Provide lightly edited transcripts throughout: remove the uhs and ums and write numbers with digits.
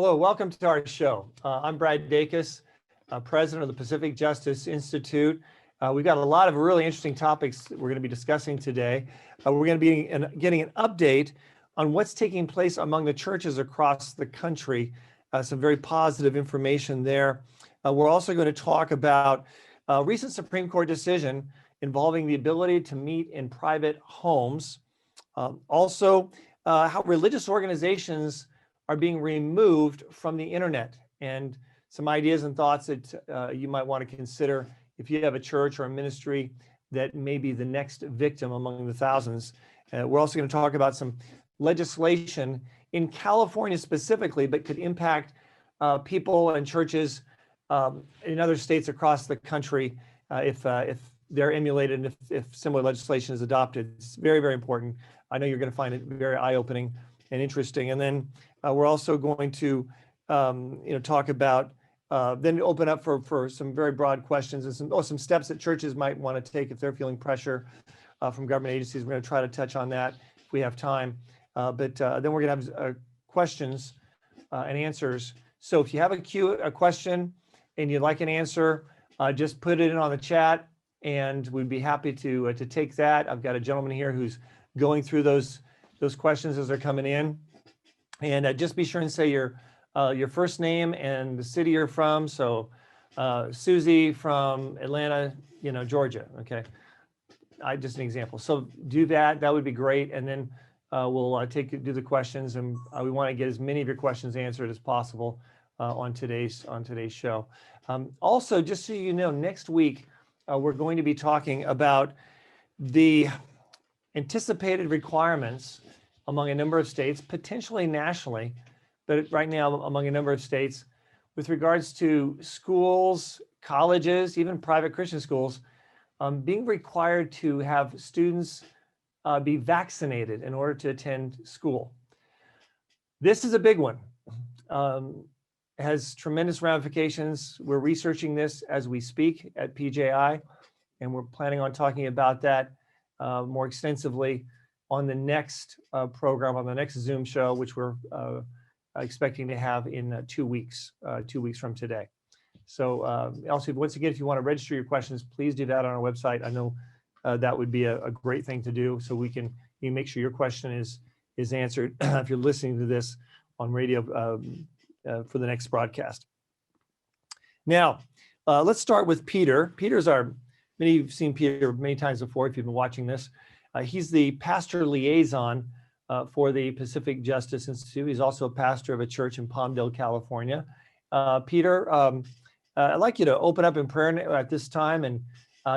Hello, welcome to our show. I'm Brad Dacus, president of the Pacific Justice Institute. We've got a lot of really interesting topics that we're going to be discussing today. We're going to be getting an update on what's taking place among the churches across the country. Some very positive information there. We're also going to talk about a recent Supreme Court decision involving the ability to meet in private homes. Also, how religious organizations are being removed from the internet, and some ideas and thoughts that you might want to consider if you have a church or a ministry that may be the next victim among the thousands. We're also going to talk about some legislation in California specifically, but could impact people and churches in other states across the country if they're emulated and if similar legislation is adopted. It's very, very important. I know you're going to find it very eye-opening and interesting. And then we're also going to, talk about, then open up for some very broad questions and some steps that churches might want to take if they're feeling pressure from government agencies. We're going to try to touch on that if we have time. But then we're going to have questions and answers. So if you have a question and you'd like an answer, just put it in on the chat, and we'd be happy to take that. I've got a gentleman here who's going through those questions as they're coming in. And just be sure and say your first name and the city you're from. So Susie from Atlanta, Georgia. Okay, just an example. So do that. That would be great. And then we'll do the questions, and we want to get as many of your questions answered as possible on today's show. Also, just so you know, next week we're going to be talking about the anticipated requirements among a number of states, potentially nationally, but right now among a number of states, with regards to schools, colleges, even private Christian schools, being required to have students be vaccinated in order to attend school. This is a big one. Has tremendous ramifications. We're researching this as we speak at PJI, and we're planning on talking about that more extensively on the next program, on the next Zoom show, which we're expecting to have in 2 weeks, 2 weeks from today. So also, once again, if you want to register your questions, please do that on our website. I know that would be a great thing to do, so you make sure your question is answered if you're listening to this on radio for the next broadcast. Now, let's start with Peter. Many of you have seen Peter many times before if you've been watching this. He's the pastor liaison for the Pacific Justice Institute. He's also a pastor of a church in Palmdale, California. Peter, I'd like you to open up in prayer at this time and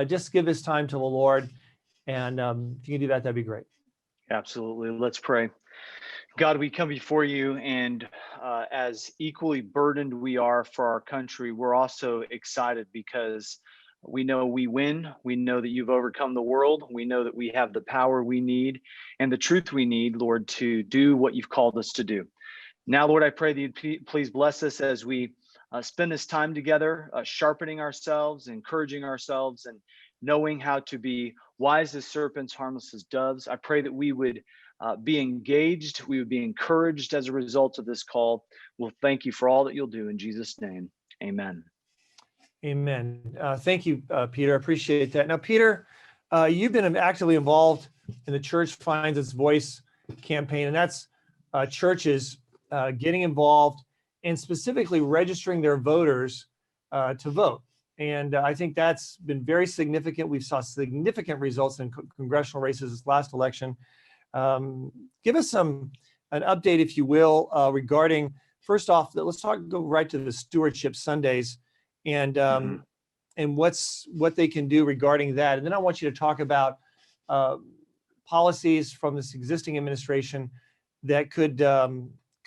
just give this time to the Lord. And if you can do that, that'd be great. Absolutely. Let's pray. God, we come before you, and as equally burdened we are for our country, we're also excited because we know we win. We know that you've overcome the world. We know that we have the power we need and the truth we need, Lord, to do what you've called us to do. Now, Lord, I pray that you'd please bless us as we spend this time together, sharpening ourselves, encouraging ourselves, and knowing how to be wise as serpents, harmless as doves. I pray that we would be engaged. We would be encouraged as a result of this call. We'll thank you for all that you'll do in Jesus' name. Amen. Amen. Thank you, Peter. I appreciate that. Now, Peter, you've been actively involved in the Church Finds Its Voice campaign, and that's churches getting involved and specifically registering their voters to vote. And I think that's been very significant. We saw significant results in congressional races this last election. Give us an update, if you will, regarding, first off, let's go right to the Stewardship Sundays and what they can do regarding that. And then I want you to talk about policies from this existing administration that could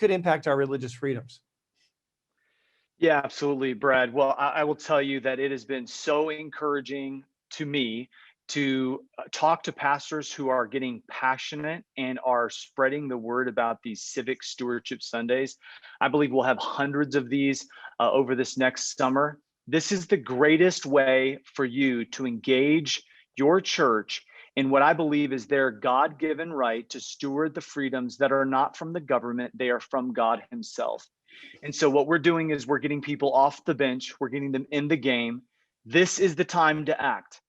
impact our religious freedoms. Yeah, absolutely, Brad. Well, I will tell you that it has been so encouraging to me to talk to pastors who are getting passionate and are spreading the word about these civic stewardship Sundays. I believe we'll have hundreds of these over this next summer. This is the greatest way for you to engage your church in what I believe is their God-given right to steward the freedoms that are not from the government, they are from God himself. And so what we're doing is we're getting people off the bench, we're getting them in the game. This is the time to act.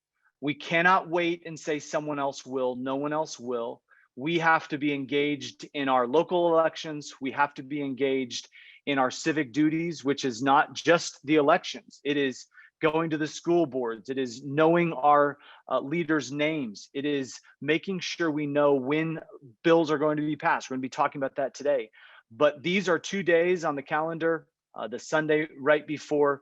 We cannot wait and say someone else will, no one else will. We have to be engaged in our local elections. We have to be engaged in our civic duties, which is not just the elections. It is going to the school boards. It is knowing our leaders' names. It is making sure we know when bills are going to be passed. We're going to be talking about that today. But these are 2 days on the calendar, the Sunday right before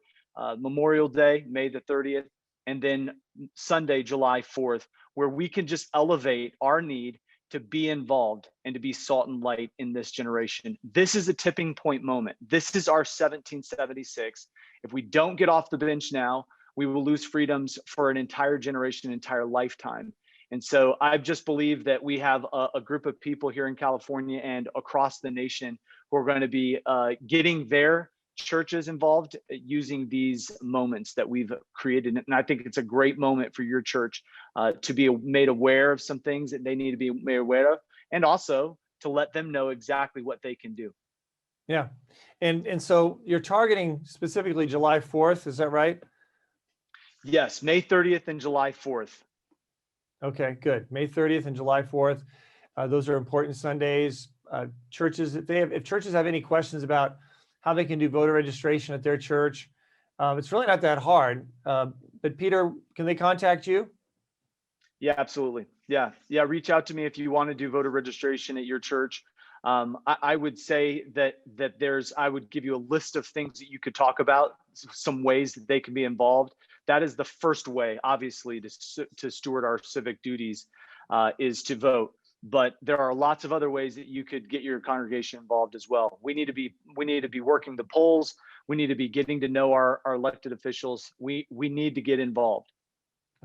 Memorial Day, May the 30th, and then Sunday, July 4th, where we can just elevate our need to be involved and to be salt and light in this generation. This is a tipping point moment. This is our 1776. If we don't get off the bench now, we will lose freedoms for an entire generation, entire lifetime. And so I just believe that we have a group of people here in California and across the nation who are going to be getting their churches involved using these moments that we've created. And I think it's a great moment for your church to be made aware of some things that they need to be made aware of, and also to let them know exactly what they can do. Yeah. And so you're targeting specifically July 4th, is that right? Yes, May 30th and July 4th. Okay, good. May 30th and July 4th. Those are important Sundays. Churches, if churches have any questions about how they can do voter registration at their church, it's really not that hard. But Peter, can they contact you? Yeah, absolutely. Yeah. Reach out to me if you want to do voter registration at your church. I would say that I would give you a list of things that you could talk about, some ways that they can be involved. That is the first way, obviously, to steward our civic duties, is to vote. But there are lots of other ways that you could get your congregation involved as well. We need to be working the polls. We need to be getting to know our elected officials. We need to get involved.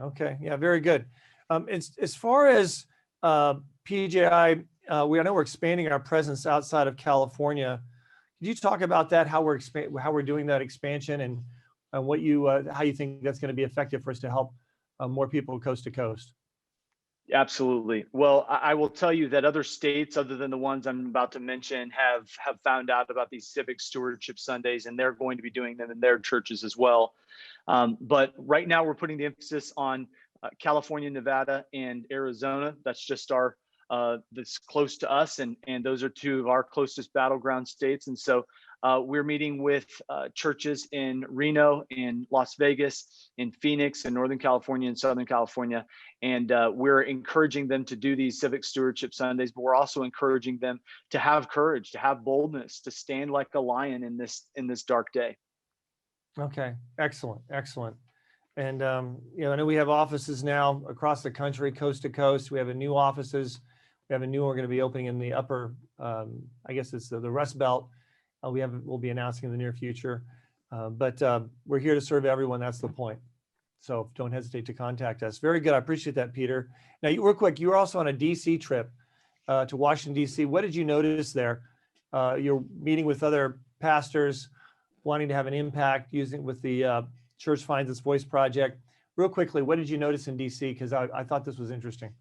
Okay, yeah, very good. As far as PJI, I know we're expanding our presence outside of California. Could you talk about that? How we're doing that expansion, and how you think that's going to be effective for us to help more people coast to coast? Absolutely. Well, I will tell you that other states, other than the ones I'm about to mention, have found out about these civic stewardship Sundays, and they're going to be doing them in their churches as well. But right now, we're putting the emphasis on California, Nevada, and Arizona. That's just that's close to us, and those are two of our closest battleground states. And so we're meeting with churches in Reno, in Las Vegas, in Phoenix, in Northern California, and Southern California. And we're encouraging them to do these civic stewardship Sundays, but we're also encouraging them to have courage, to have boldness, to stand like a lion in this dark day. Okay, excellent. And I know we have offices now across the country, coast to coast. We have new offices. We have a new one we're going to be opening in the upper, I guess it's the Rust Belt. We'll be announcing in the near future. But we're here to serve everyone. That's the point. So don't hesitate to contact us. Very good. I appreciate that, Peter. Now, real quick, you were also on a DC trip to Washington, DC. What did you notice there? You're meeting with other pastors wanting to have an impact with the Church Finds Its Voice project. Real quickly, what did you notice in DC? Because I thought this was interesting.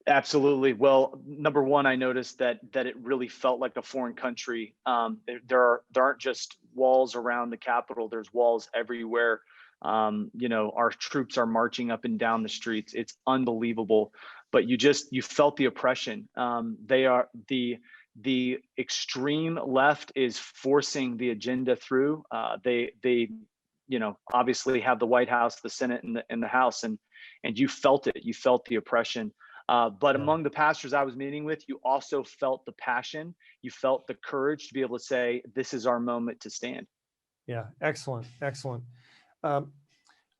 Absolutely. Well, number one, I noticed that it really felt like a foreign country. There aren't just walls around the Capitol. There's walls everywhere. Our troops are marching up and down the streets. It's unbelievable. But you felt the oppression. The extreme left is forcing the agenda through. They obviously have the White House, the Senate, and the House, and you felt it. You felt the oppression. But among the pastors I was meeting with, you also felt the passion. You felt the courage to be able to say, this is our moment to stand. Yeah, excellent. All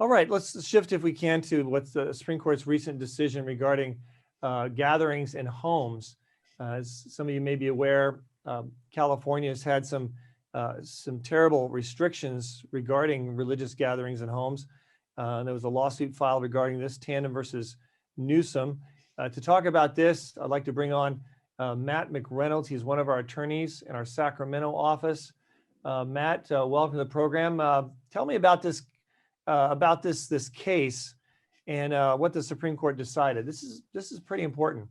right, let's shift, if we can, to what's the Supreme Court's recent decision regarding gatherings in homes. As some of you may be aware, California has had some terrible restrictions regarding religious gatherings in homes. There was a lawsuit filed regarding this, Tandem versus Newsom. To talk about this, I'd like to bring on Matt McReynolds. He's one of our attorneys in our Sacramento office. Matt, welcome to the program. Tell me about this case and what the Supreme Court decided. This is pretty important.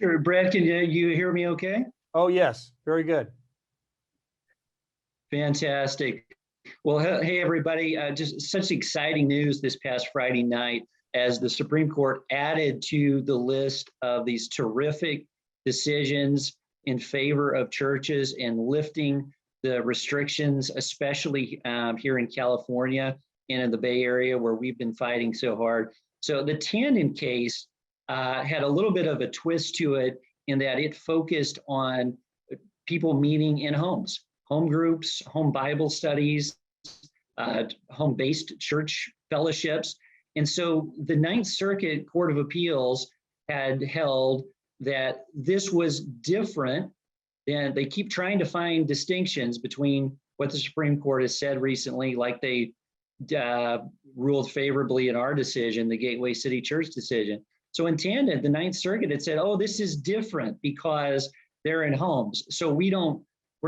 Sure, Brad, can you hear me okay? Oh, yes, very good. Fantastic. Well, hey, everybody. Just such exciting news this past Friday night as the Supreme Court added to the list of these terrific decisions in favor of churches and lifting the restrictions, especially here in California and in the Bay Area where we've been fighting so hard. So the Tandon case had a little bit of a twist to it in that it focused on people meeting in homes, home groups, home Bible studies, home-based church fellowships. And so the Ninth Circuit Court of Appeals had held that this was different, and they keep trying to find distinctions between what the Supreme Court has said recently, like they ruled favorably in our decision, the Gateway City Church decision. So in Tandon, the Ninth Circuit had said, oh, this is different because they're in homes. So we're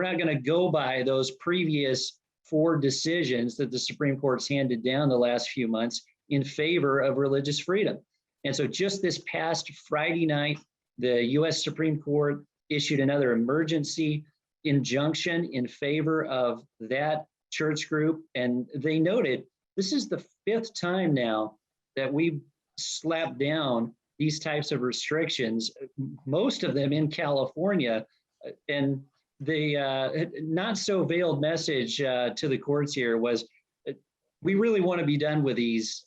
not going to go by those previous 4 decisions that the Supreme Court's handed down the last few months in favor of religious freedom. And so just this past Friday night, the US Supreme Court issued another emergency injunction in favor of that church group. And they noted, this is the 5th time now that we've slapped down these types of restrictions, most of them in California. And the not so veiled message to the courts here was, we really want to be done with these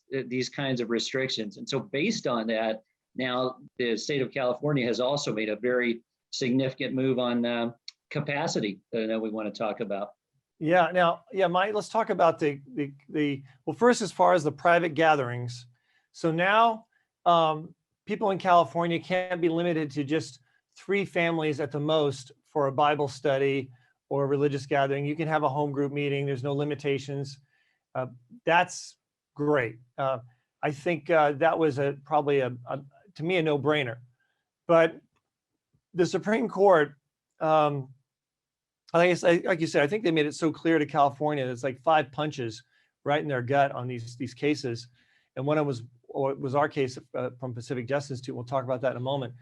kinds of restrictions. And so based on that, now the state of California has also made a very significant move on capacity that I know we want to talk about. Yeah. Now, Mike, let's talk about well, first, as far as the private gatherings. So now people in California can't be limited to just 3 families at the most for a Bible study or a religious gathering. You can have a home group meeting. There's no limitations. That's great. I think that was probably to me, a no-brainer. But the Supreme Court, like you said, I think they made it so clear to California. It's like 5 punches right in their gut on these cases. And one of them was our case from Pacific Justice Institute. We'll talk about that in a moment.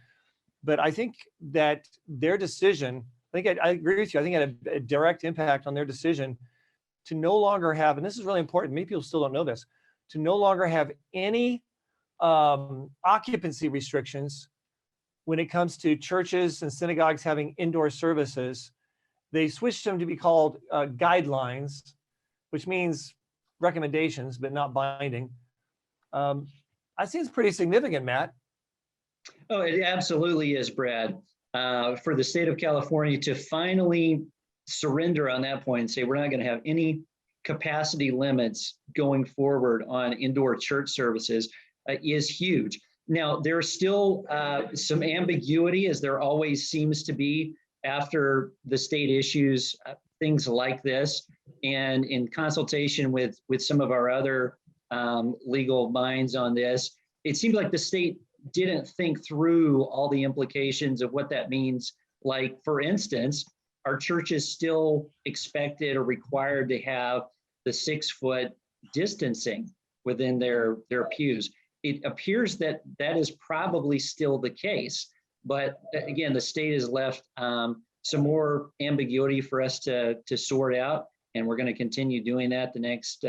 But I think that their decision, I agree with you. I think it had a direct impact on their decision to no longer have, and this is really important, many people still don't know this, to no longer have any occupancy restrictions when it comes to churches and synagogues having indoor services. They switched them to be called guidelines, which means recommendations, but not binding. That seems pretty significant, Matt. Oh, it absolutely is, Brad. For the state of California to finally surrender on that point and say, we're not going to have any capacity limits going forward on indoor church services is huge. Now, there's still some ambiguity, as there always seems to be after the state issues things like this. And in consultation with some of our other legal minds on this, it seems like the state didn't think through all the implications of what that means. Like, for instance, are churches still expected or required to have the 6-foot distancing within their pews? It appears that that is probably still the case. But again, the state has left some more ambiguity for us to sort out, and we're going to continue doing that the next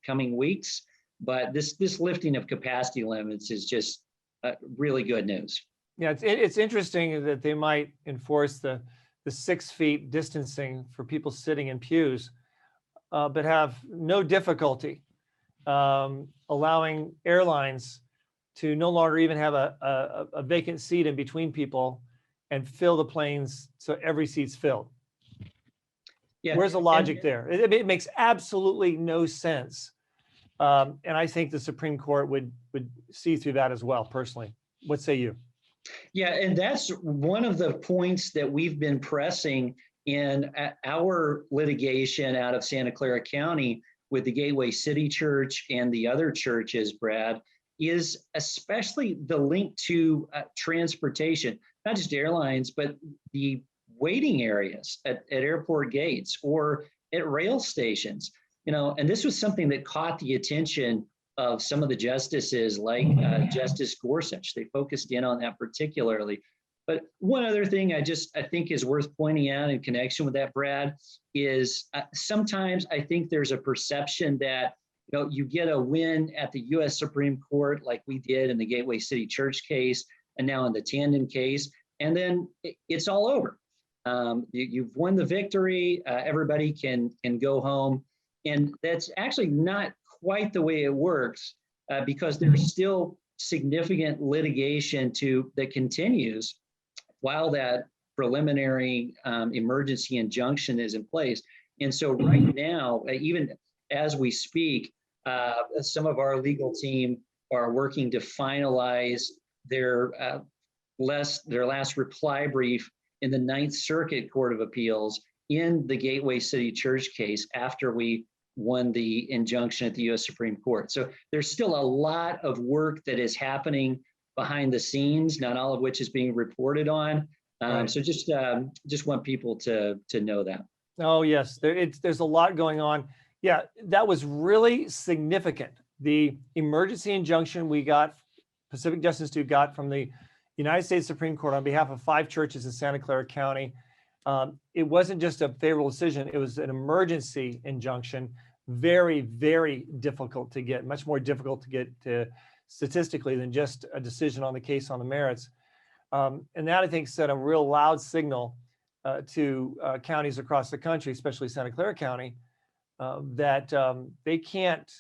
coming weeks. But this lifting of capacity limits is just really good news. Yeah, it's interesting that they might enforce the 6 feet distancing for people sitting in pews, but have no difficulty allowing airlines to no longer even have a vacant seat in between people and fill the planes so every seat's filled. Yeah. Where's the logic there? It makes absolutely no sense. And I think the Supreme Court would see through that as well, personally. What say you? Yeah, and that's one of the points that we've been pressing in our litigation out of Santa Clara County with the Gateway City Church and the other churches, Brad, is especially the link to transportation, not just airlines, but the waiting areas at airport gates or at rail stations. And this was something that caught the attention of some of the justices, like Justice Gorsuch. They focused in on that particularly. But one other thing I think is worth pointing out in connection with that, Brad, is sometimes I think there's a perception that you get a win at the U.S. Supreme Court like we did in the Gateway City Church case and now in the Tandon case, and then it's all over. You've won the victory. Everybody can go home, and that's actually not quite the way it works because there's still significant litigation that continues while that preliminary emergency injunction is in place. And so right now, even as we speak, some of our legal team are working to finalize their last reply brief in the Ninth Circuit Court of Appeals in the Gateway City Church case after we won the injunction at the U.S. Supreme Court. So there's still a lot of work that is happening behind the scenes, not all of which is being reported on. Right. So just want people to know that. Oh, yes, there's a lot going on. Yeah, that was really significant. The emergency injunction we got, Pacific Justice Institute got from the United States Supreme Court on behalf of 5 churches in Santa Clara County. It wasn't just a favorable decision, it was an emergency injunction. Very, very difficult to get, much more difficult to get to statistically than just a decision on the case on the merits. And that, I think, sent a real loud signal to counties across the country, especially Santa Clara County, that they can't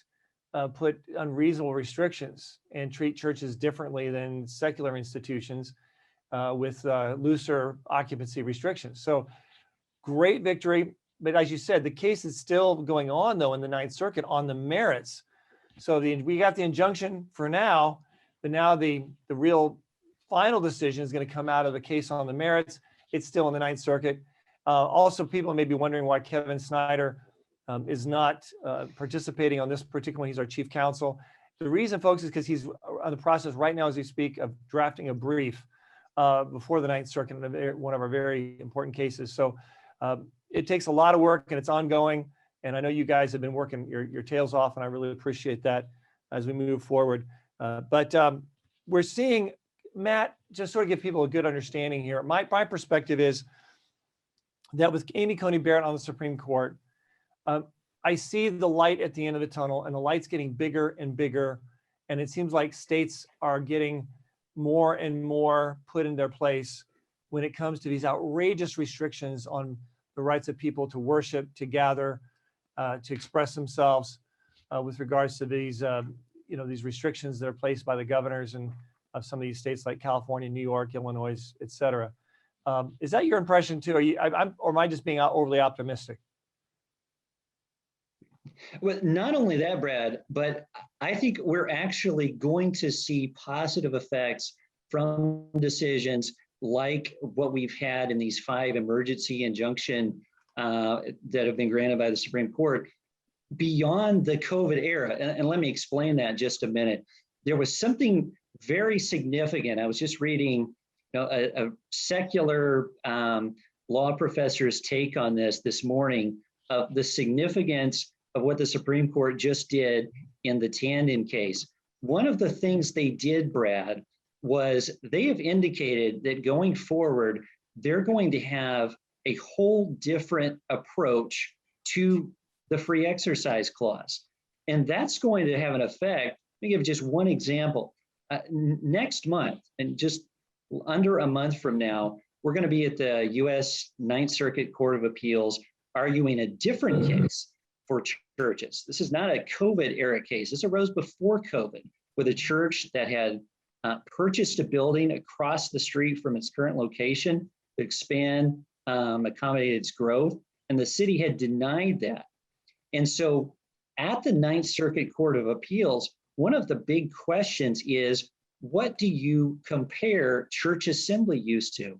put unreasonable restrictions and treat churches differently than secular institutions with looser occupancy restrictions. So great victory. But as you said, the case is still going on, though, in the Ninth Circuit on the merits. So we got the injunction for now, but now the real final decision is going to come out of the case on the merits. It's still in the Ninth Circuit. Also, people may be wondering why Kevin Snyder is not participating on this particular one. He's our chief counsel. The reason, folks, is because he's on the process right now as we speak of drafting a brief before the Ninth Circuit in one of our very important cases. So it takes a lot of work and it's ongoing. And I know you guys have been working your tails off, and I really appreciate that as we move forward. But we're seeing, Matt, just sort of give people a good understanding here. My perspective is that with Amy Coney Barrett on the Supreme Court, I see the light at the end of the tunnel, and the light's getting bigger and bigger. And it seems like states are getting more and more put in their place when it comes to these outrageous restrictions on the rights of people to worship, to gather, to express themselves with regards to these, these restrictions that are placed by the governors and of some of these states like California, New York, Illinois, et cetera. Is that your impression too? Or am I just being overly optimistic? Well, not only that, Brad, but I think we're actually going to see positive effects from decisions like what we've had in these 5 emergency injunction that have been granted by the Supreme Court beyond the COVID era. And let me explain that in just a minute. There was something very significant. I was just reading a secular law professor's take on this morning of the significance of what the Supreme Court just did in the Tandon case. One of the things they did, Brad, was they have indicated that going forward, they're going to have a whole different approach to the free exercise clause. And that's going to have an effect. Let me give just one example. Next month, and just under a month from now, we're going to be at the U.S. Ninth Circuit Court of Appeals arguing a different case for churches. This is not a COVID era case. This arose before COVID with a church that had purchased a building across the street from its current location to expand, accommodate its growth, and the city had denied that. And so at the Ninth Circuit Court of Appeals, one of the big questions is, what do you compare church assembly use to?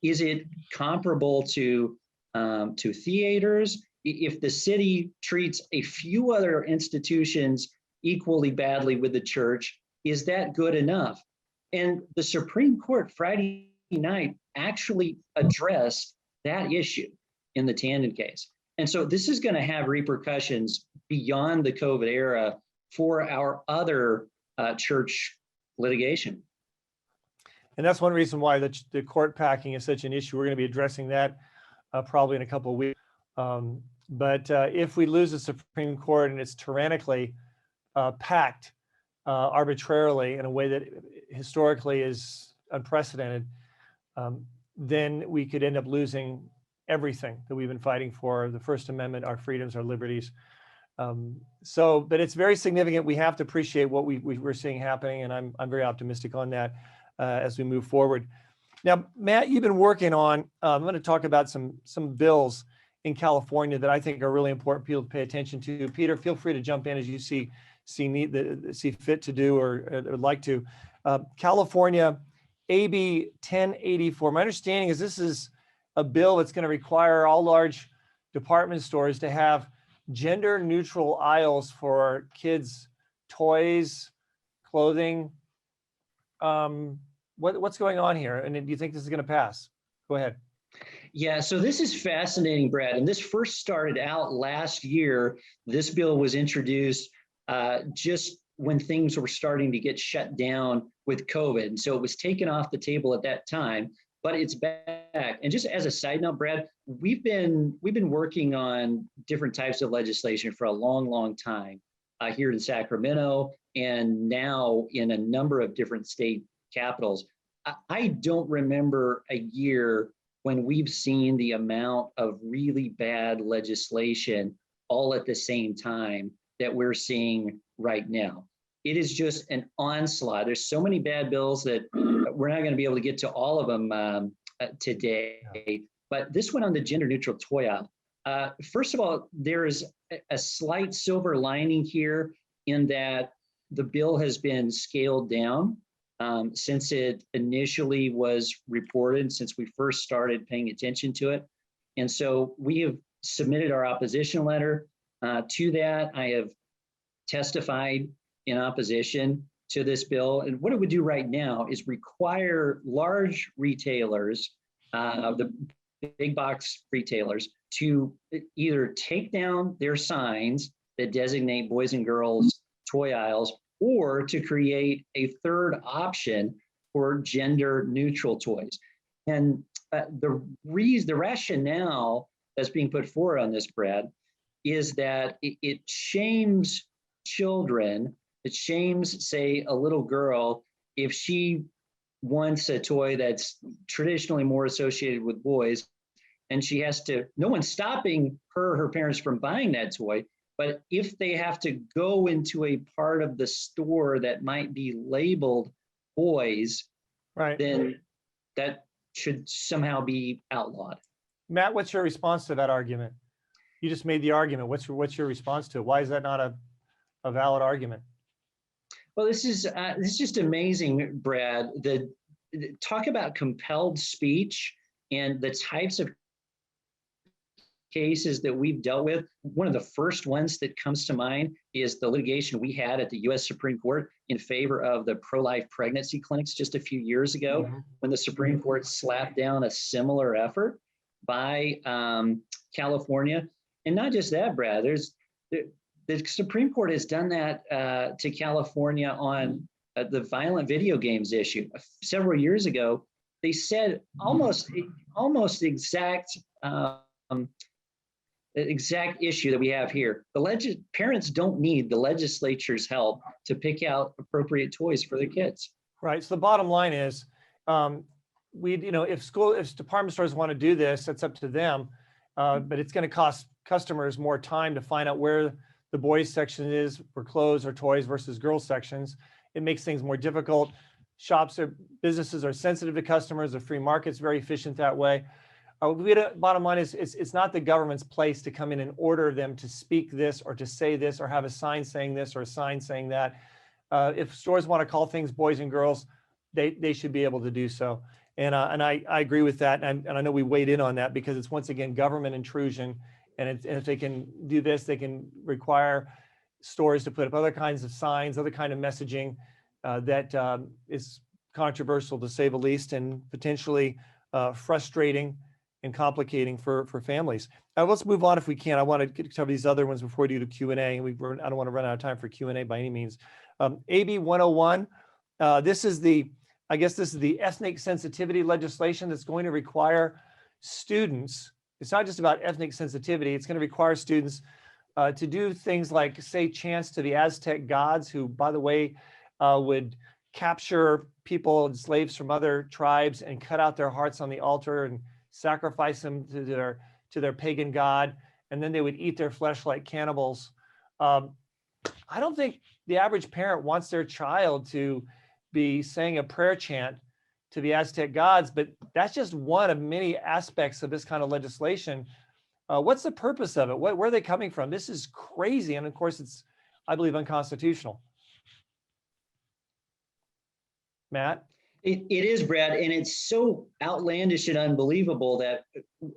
Is it comparable to theaters? If the city treats a few other institutions equally badly with the church, is that good enough? And the Supreme Court Friday night actually addressed that issue in the Tandon case. And so this is going to have repercussions beyond the COVID era for our other church litigation. And that's one reason why the court packing is such an issue. We're going to be addressing that probably in a couple of weeks. But if we lose the Supreme Court and it's tyrannically packed arbitrarily in a way that historically is unprecedented, then we could end up losing everything that we've been fighting for, the First Amendment, our freedoms, our liberties. But it's very significant. We have to appreciate what we're seeing happening, and I'm very optimistic on that as we move forward. Now, Matt, you've been working on, I'm going to talk about some bills in California that I think are really important people to pay attention to. Peter, feel free to jump in as you see fit to do or like to. California AB 1084. My understanding is this is a bill that's going to require all large department stores to have gender neutral aisles for kids' toys, clothing. What's going on here? And do you think this is going to pass? Go ahead. Yeah, so this is fascinating, Brad. And this first started out last year. This bill was introduced just when things were starting to get shut down with COVID. And so it was taken off the table at that time, but it's back. And just as a side note, Brad, we've been working on different types of legislation for a long time here in Sacramento and now in a number of different state capitals. I don't remember a year when we've seen the amount of really bad legislation all at the same time that we're seeing right now. It is just an onslaught. There's so many bad bills that we're not going to be able to get to all of them today. But this one on the gender neutral toy aisle. First of all, there is a slight silver lining here in that the bill has been scaled down since it initially was reported, since we first started paying attention to it. And so we have submitted our opposition letter to that. I have testified in opposition to this bill. And what it would do right now is require large retailers, the big box retailers, to either take down their signs that designate boys and girls toy aisles, or to create a third option for gender neutral toys. And the rationale that's being put forward on this, Brad, is that it shames children. It shames, say, a little girl if she wants a toy that's traditionally more associated with boys, and she has to, no one's stopping her or her parents from buying that toy, but if they have to go into a part of the store that might be labeled boys, right, then that should somehow be outlawed. Matt, what's your response to that argument? You just made the argument. What's your response to it? Why is that not a valid argument? Well, this is just amazing, Brad. Talk about compelled speech and the types of cases that we've dealt with. One of the first ones that comes to mind is the litigation we had at the U.S. Supreme Court in favor of the pro-life pregnancy clinics just a few years ago, when the Supreme Court slapped down a similar effort by California. And not just that, Brad, the Supreme Court has done that to California on the violent video games issue. Several years ago, they said almost exact issue that we have here. Parents don't need the legislature's help to pick out appropriate toys for their kids. Right. So the bottom line is, if department stores want to do this, that's up to them. But it's going to cost customers more time to find out where the boys section is for clothes or toys versus girls sections. It makes things more difficult. Businesses are sensitive to customers. The free market's very efficient that way. Bottom line is, it's not the government's place to come in and order them to speak this or to say this or have a sign saying this or a sign saying that. If stores want to call things boys and girls, they should be able to do so. And I agree with that. And I know we weighed in on that because it's, once again, government intrusion. And if they can do this, they can require stores to put up other kinds of signs, other kind of messaging that is controversial, to say the least, and potentially frustrating and complicating for families. Let's move on if we can. I want to cover these other ones before we do the Q&A. I don't want to run out of time for Q&A by any means. AB 101, this is the I guess this is the ethnic sensitivity legislation that's going to require students. It's not just about ethnic sensitivity. It's going to require students to do things like say chants to the Aztec gods, who, by the way, would capture people and slaves from other tribes and cut out their hearts on the altar and sacrifice them to their pagan god, and then they would eat their flesh like cannibals. I don't think the average parent wants their child to be saying a prayer chant to the Aztec gods, but that's just one of many aspects of this kind of legislation. What's the purpose of it? Where are they coming from? This is crazy. And of course, it's, I believe, unconstitutional. Matt? It is, Brad, and it's so outlandish and unbelievable that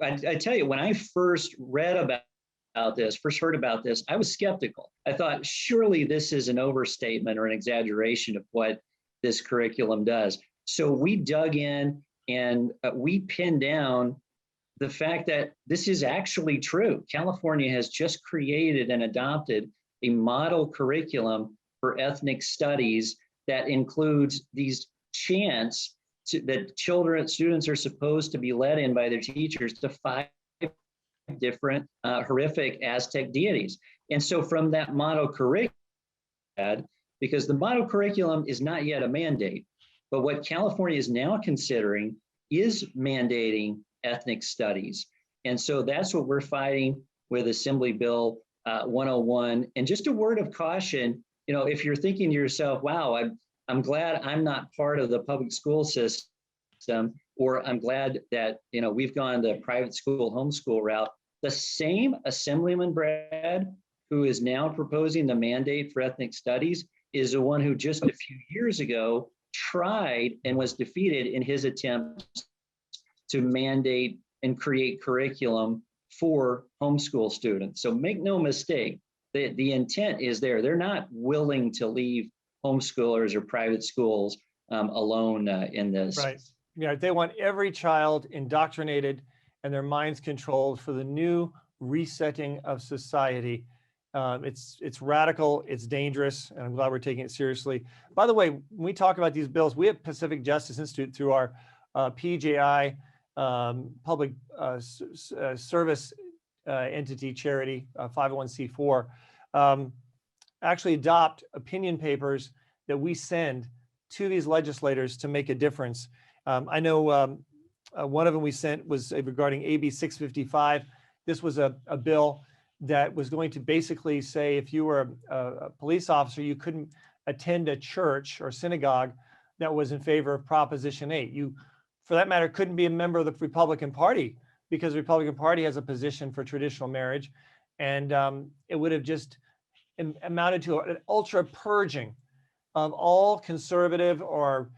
I tell you, when I first read about this, first heard about this, I was skeptical. I thought, surely this is an overstatement or an exaggeration of what this curriculum does. So we dug in and we pinned down the fact that this is actually true. California has just created and adopted a model curriculum for ethnic studies that includes these chants that students are supposed to be led in by their teachers to 5 different horrific Aztec deities. And so from that model curriculum, because the model curriculum is not yet a mandate, but what California is now considering is mandating ethnic studies. And so that's what we're fighting with Assembly Bill 101. And just a word of caution, you know, if you're thinking to yourself, wow, I'm glad I'm not part of the public school system, or I'm glad that, you know, we've gone the private school homeschool route. The same Assemblyman Brad, who is now proposing the mandate for ethnic studies, is the one who just a few years ago tried and was defeated in his attempt to mandate and create curriculum for homeschool students. So make no mistake, the intent is there. They're not willing to leave homeschoolers or private schools alone in this. Right. Yeah, they want every child indoctrinated and their minds controlled for the new resetting of society. It's radical, it's dangerous, and I'm glad we're taking it seriously. By the way, when we talk about these bills, we at Pacific Justice Institute, through our PJI public service entity charity, 501c4, actually adopt opinion papers that we send to these legislators to make a difference. I know one of them we sent was regarding AB 655. This was a bill that was going to basically say if you were a police officer, you couldn't attend a church or synagogue that was in favor of Proposition 8. You, for that matter, couldn't be a member of the Republican Party because the Republican Party has a position for traditional marriage. And it would have just amounted to an ultra purging of all conservative or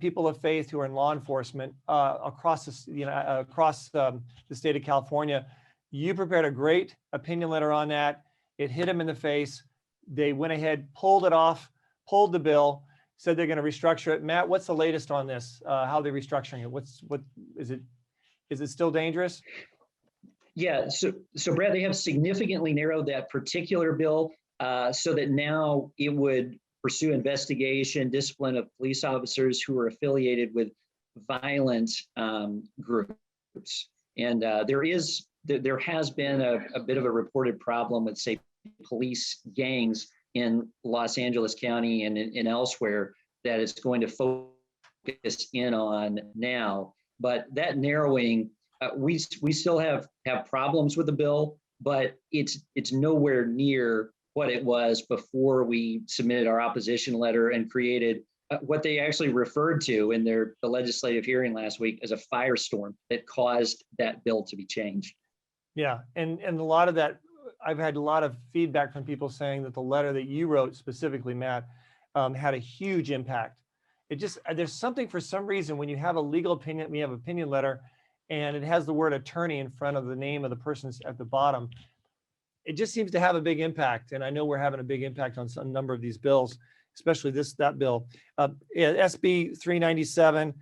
people of faith who are in law enforcement across the state of California. You prepared a great opinion letter on that. It hit them in the face. They went ahead, pulled it off, pulled the bill, said they're going to restructure it. Matt, what's the latest on this? How are they restructuring it? What is it? Is it still dangerous? Yeah, so Brad, they have significantly narrowed that particular bill so that now it would pursue investigation, discipline of police officers who are affiliated with violent groups. And there has been a bit of a reported problem with, say, police gangs in Los Angeles County and elsewhere that it's going to focus in on now. But that narrowing, we still have problems with the bill, but it's nowhere near what it was before we submitted our opposition letter and created what they actually referred to in the legislative hearing last week as a firestorm that caused that bill to be changed. Yeah, and a lot of that, I've had a lot of feedback from people saying that the letter that you wrote specifically, Matt, had a huge impact. It just, there's something, for some reason, when you have a legal opinion, we have opinion letter, and it has the word attorney in front of the name of the person at the bottom, it just seems to have a big impact. And I know we're having a big impact on some number of these bills, especially that bill. SB 397,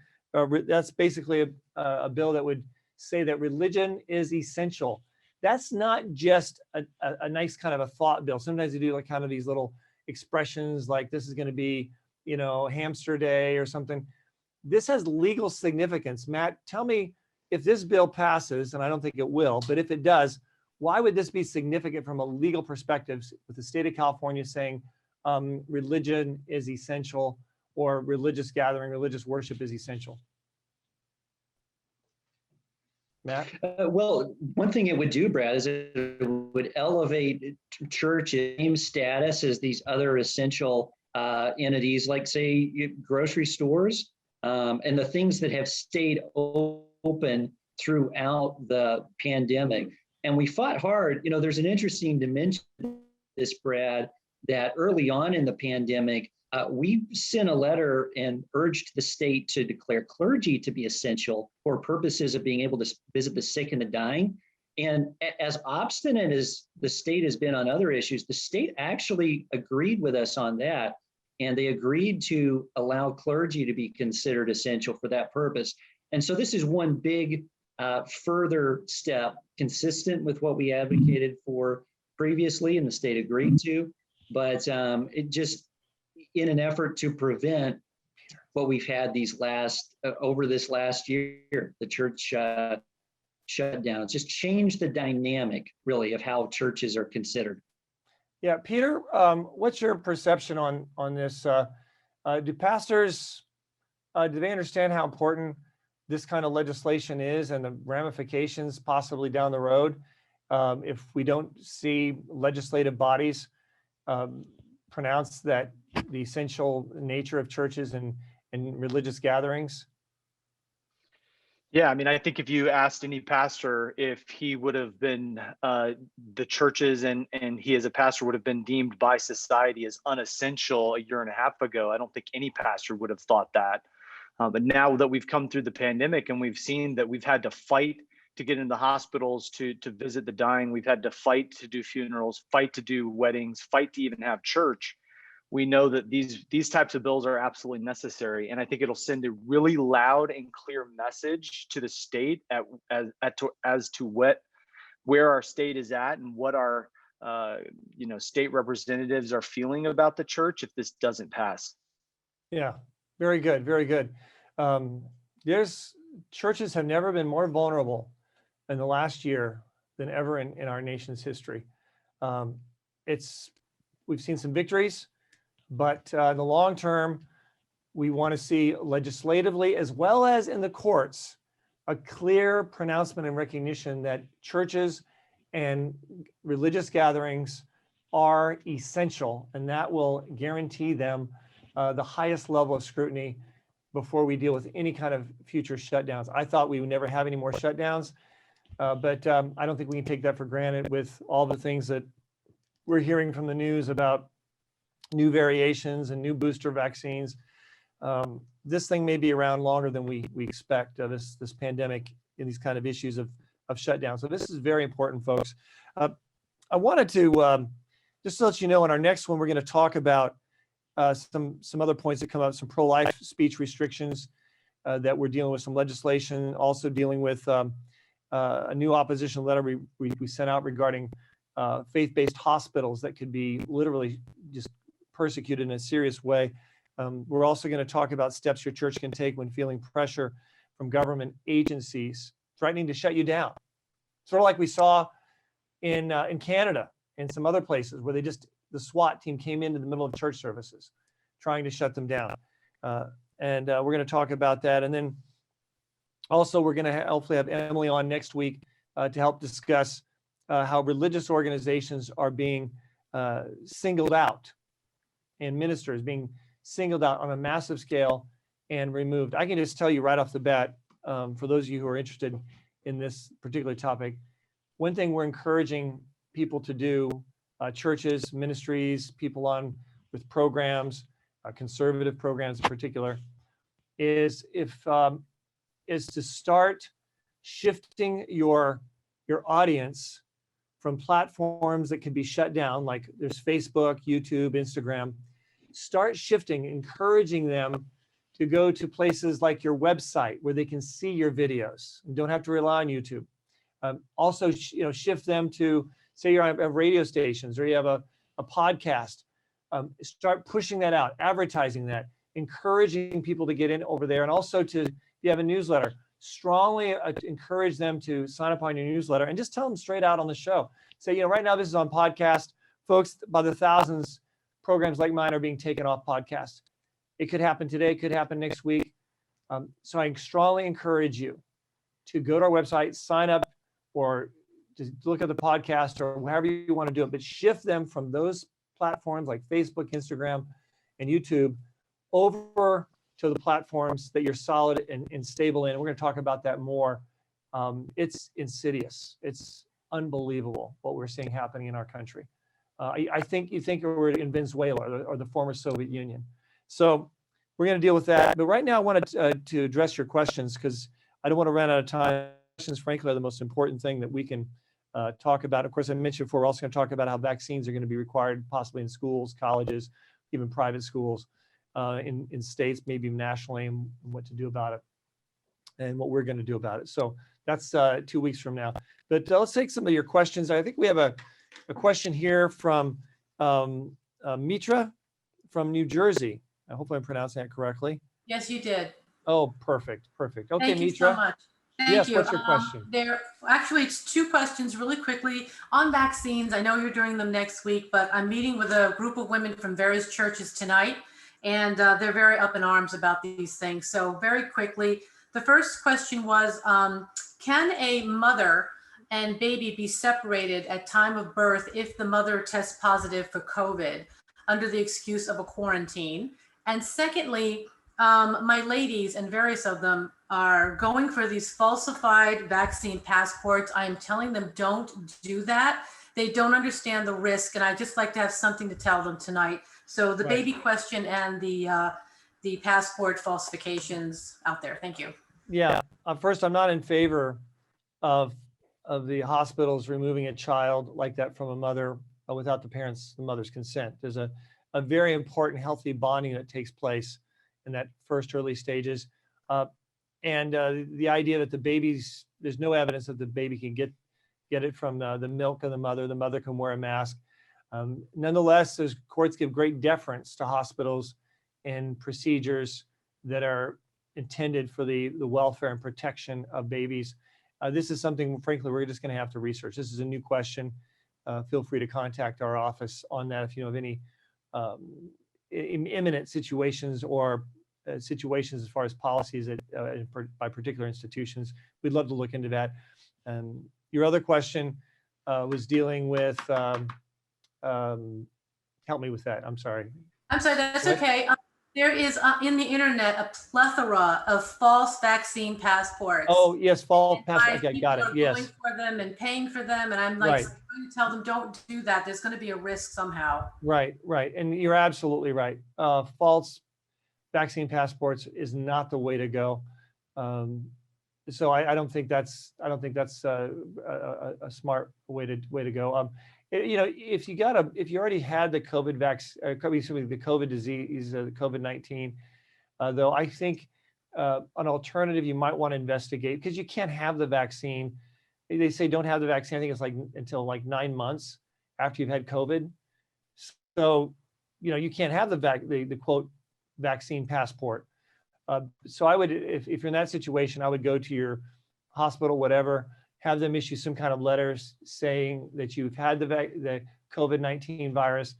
that's basically a bill that would say that religion is essential. That's not just a nice kind of a thought bill. Sometimes you do like kind of these little expressions like this is going to be, hamster day or something. This has legal significance. Matt, tell me, if this bill passes, and I don't think it will, but if it does, why would this be significant from a legal perspective with the state of California saying religion is essential, or religious gathering, religious worship is essential? Matt? Well, one thing it would do, Brad, is it would elevate church's same status as these other essential entities, like, say, grocery stores, and the things that have stayed open throughout the pandemic. And we fought hard. There's an interesting dimension to this, Brad, that early on in the pandemic, we sent a letter and urged the state to declare clergy to be essential for purposes of being able to visit the sick and the dying. And as obstinate as the state has been on other issues, the state actually agreed with us on that. And they agreed to allow clergy to be considered essential for that purpose. And so this is one big further step consistent with what we advocated for previously and the state agreed to. But it just, in an effort to prevent what we've had over this last year, the church shutdowns, just change the dynamic really of how churches are considered. Yeah, Peter, what's your perception on this? Do pastors, do they understand how important this kind of legislation is and the ramifications possibly down the road if we don't see legislative bodies pronounce that the essential nature of churches and religious gatherings? Yeah, I mean, I think if you asked any pastor if he would have been, the churches and he as a pastor would have been deemed by society as unessential a year and a half ago, I don't think any pastor would have thought that. But now that we've come through the pandemic and we've seen that we've had to fight to get into hospitals, to visit the dying, we've had to fight to do funerals, fight to do weddings, fight to even have church. We know that these types of bills are absolutely necessary. And I think it'll send a really loud and clear message to the state as to where our state is at and what our state representatives are feeling about the church if this doesn't pass. Yeah, very good, very good. Churches have never been more vulnerable in the last year than ever in our nation's history. We've seen some victories, but in the long term, we want to see legislatively as well as in the courts a clear pronouncement and recognition that churches and religious gatherings are essential, and that will guarantee them the highest level of scrutiny before we deal with any kind of future shutdowns. I thought we would never have any more shutdowns, but I don't think we can take that for granted with all the things that we're hearing from the news about new variations and new booster vaccines. This thing may be around longer than we expect, this pandemic and these kind of issues of shutdown. So this is very important, folks. I wanted to just to let you know, in our next one, we're going to talk about some other points that come up, some pro-life speech restrictions that we're dealing with, some legislation, also dealing with a new opposition letter we sent out regarding faith-based hospitals that could be literally just persecuted in a serious way. We're also going to talk about steps your church can take when feeling pressure from government agencies threatening to shut you down. Sort of like we saw in Canada and some other places where the SWAT team came into the middle of church services trying to shut them down. And we're going to talk about that. And then also we're going to hopefully have Emily on next week to help discuss how religious organizations are being singled out and ministers being singled out on a massive scale and removed. I can just tell you right off the bat, for those of you who are interested in this particular topic, one thing we're encouraging people to do, churches, ministries, people on with programs, conservative programs in particular, is to start shifting your audience from platforms that can be shut down, like there's Facebook, YouTube, Instagram. Start shifting, encouraging them to go to places like your website where they can see your videos and don't have to rely on YouTube. Also, shift them to, say you're on radio stations or you have a podcast. Start pushing that out, advertising that. encouraging people to get in over there. And also to, if you have a newsletter, strongly encourage them to sign up on your newsletter and just tell them straight out on the show. Say, you know, right now this is on podcast. Folks, by the thousands, programs like mine are being taken off podcast. It could happen today, it could happen next week. So I strongly encourage you to go to our website, sign up, or just look at the podcast or however you want to do it, but shift them from those platforms like Facebook, Instagram, and YouTube over to the platforms that you're solid and stable in. We're going to talk about that more. It's insidious. It's unbelievable what we're seeing happening in our country. I think you think we're in Venezuela or the former Soviet Union. So we're going to deal with that. But right now I want to address your questions because I don't want to run out of time. Questions, frankly, are the most important thing that we can talk about. Of course, I mentioned before, we're also going to talk about how vaccines are going to be required possibly in schools, colleges, even private schools, in states, maybe nationally, and what to do about it and what we're going to do about it. So that's 2 weeks from now. But let's take some of your questions. I think we have a question here from Mitra from New Jersey. I hope I'm pronouncing that correctly. Yes, you did. Oh, perfect. Perfect. Okay, Thank you Mitra. so much. Thank Yes, you. what's your question? Actually, it's two questions really quickly. On vaccines, I know you're doing them next week, but I'm meeting with a group of women from various churches tonight, and they're very up in arms about these things. So very quickly, the first question was, can a mother and baby be separated at time of birth if the mother tests positive for COVID under the excuse of a quarantine? And secondly, my ladies, and various of them, are going for these falsified vaccine passports. I am telling them, don't do that. They don't understand the risk, and I'd just like to have something to tell them tonight. So the baby question and the passport falsifications out there. Thank you. Yeah. First, I'm not in favor of the hospitals removing a child like that from a mother without the mother's consent. There's a very important healthy bonding that takes place in that first early stages. And the idea that there's no evidence that the baby can get it from the milk of the mother can wear a mask. Nonetheless, those courts give great deference to hospitals and procedures that are intended for the welfare and protection of babies. This is something, frankly, we're just going to have to research. This is a new question. Feel free to contact our office on that if you know of any imminent situations or situations as far as policies by particular institutions. We'd love to look into that. Your other question was dealing with, help me with that. I'm sorry. I'm sorry, that's okay. There is in the internet a plethora of false vaccine passports. Oh, yes, false passports. Okay, got it. Yes. Going for them and paying for them. And I'm like, trying to tell them, don't do that. There's going to be a risk somehow. Right. And you're absolutely right. False vaccine passports is not the way to go. So I don't think that's a smart way to go. If you already had the COVID vaccine, the COVID disease, the COVID-19, though, I think an alternative you might want to investigate, because you can't have the vaccine. They say don't have the vaccine. I think it's like until like 9 months after you've had COVID. So, you can't have the quote vaccine passport. So I would, if you're in that situation, I would go to your hospital, whatever, have them issue some kind of letters saying that you've had the COVID-19 virus,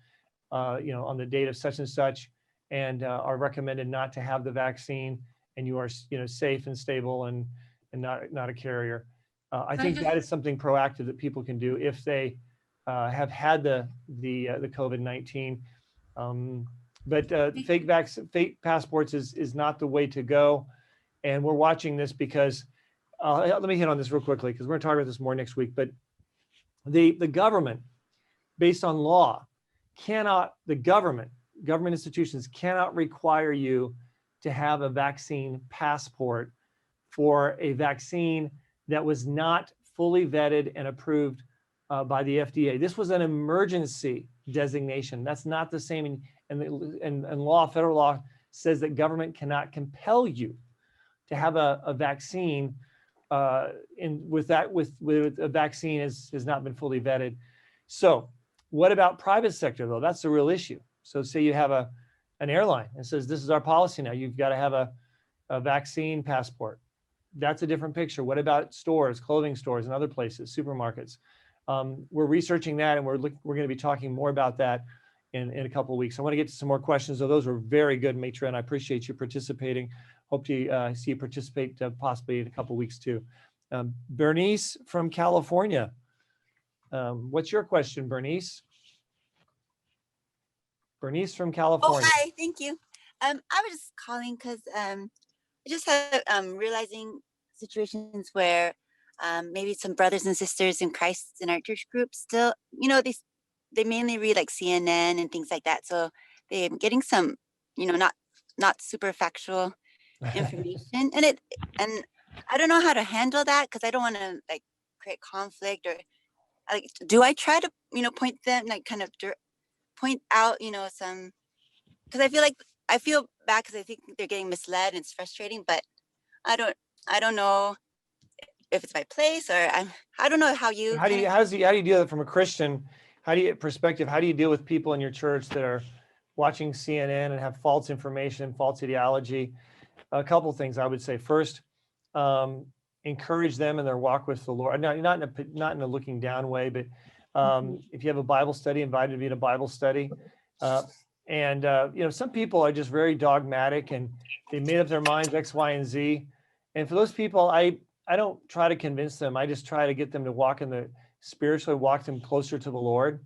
on the date of such and such, and are recommended not to have the vaccine, and you are, safe and stable and not a carrier. I think that is something proactive that people can do if they have had the COVID-19. But fake passports is not the way to go. And we're watching this because, let me hit on this real quickly, because we're going to talk about this more next week. But the government, based on law, government institutions cannot require you to have a vaccine passport for a vaccine that was not fully vetted and approved by the FDA. This was an emergency designation. That's not the same. And law, federal law, says that government cannot compel you to have a vaccine with a vaccine has not been fully vetted. So what about private sector though? That's the real issue. So say you have an airline and says, this is our policy now. You've got to have a vaccine passport. That's a different picture. What about stores, clothing stores, and other places, supermarkets? We're researching that, and we're going to be talking more about that in a couple of weeks. I want to get to some more questions. So those were very good, Mitra, and I appreciate you participating. Hope to see you participate possibly in a couple of weeks too. Bernice from California. What's your question, Bernice? Bernice from Oh, California. hi, thank you. I was just calling because I just had realizing situations where maybe some brothers and sisters in Christ in our church group still, they mainly read like CNN and things like that. So they're getting some, not super factual information, and I don't know how to handle that because I don't want to like create conflict or like. Do I try to point them like kind of point out some, because I feel bad because I think they're getting misled and it's frustrating, but I don't know if it's my place or I don't know how you How do you deal with it from a Christian? How do you deal with people in your church that are watching CNN and have false information, false ideology? A couple of things I would say. First, encourage them in their walk with the Lord. Not in a looking down way, but if you have a Bible study, invite them to be in a Bible study. Some people are just very dogmatic and they made up their minds X, Y, and Z. And for those people, I don't try to convince them. I just try to get them to walk spiritually walk them closer to the Lord.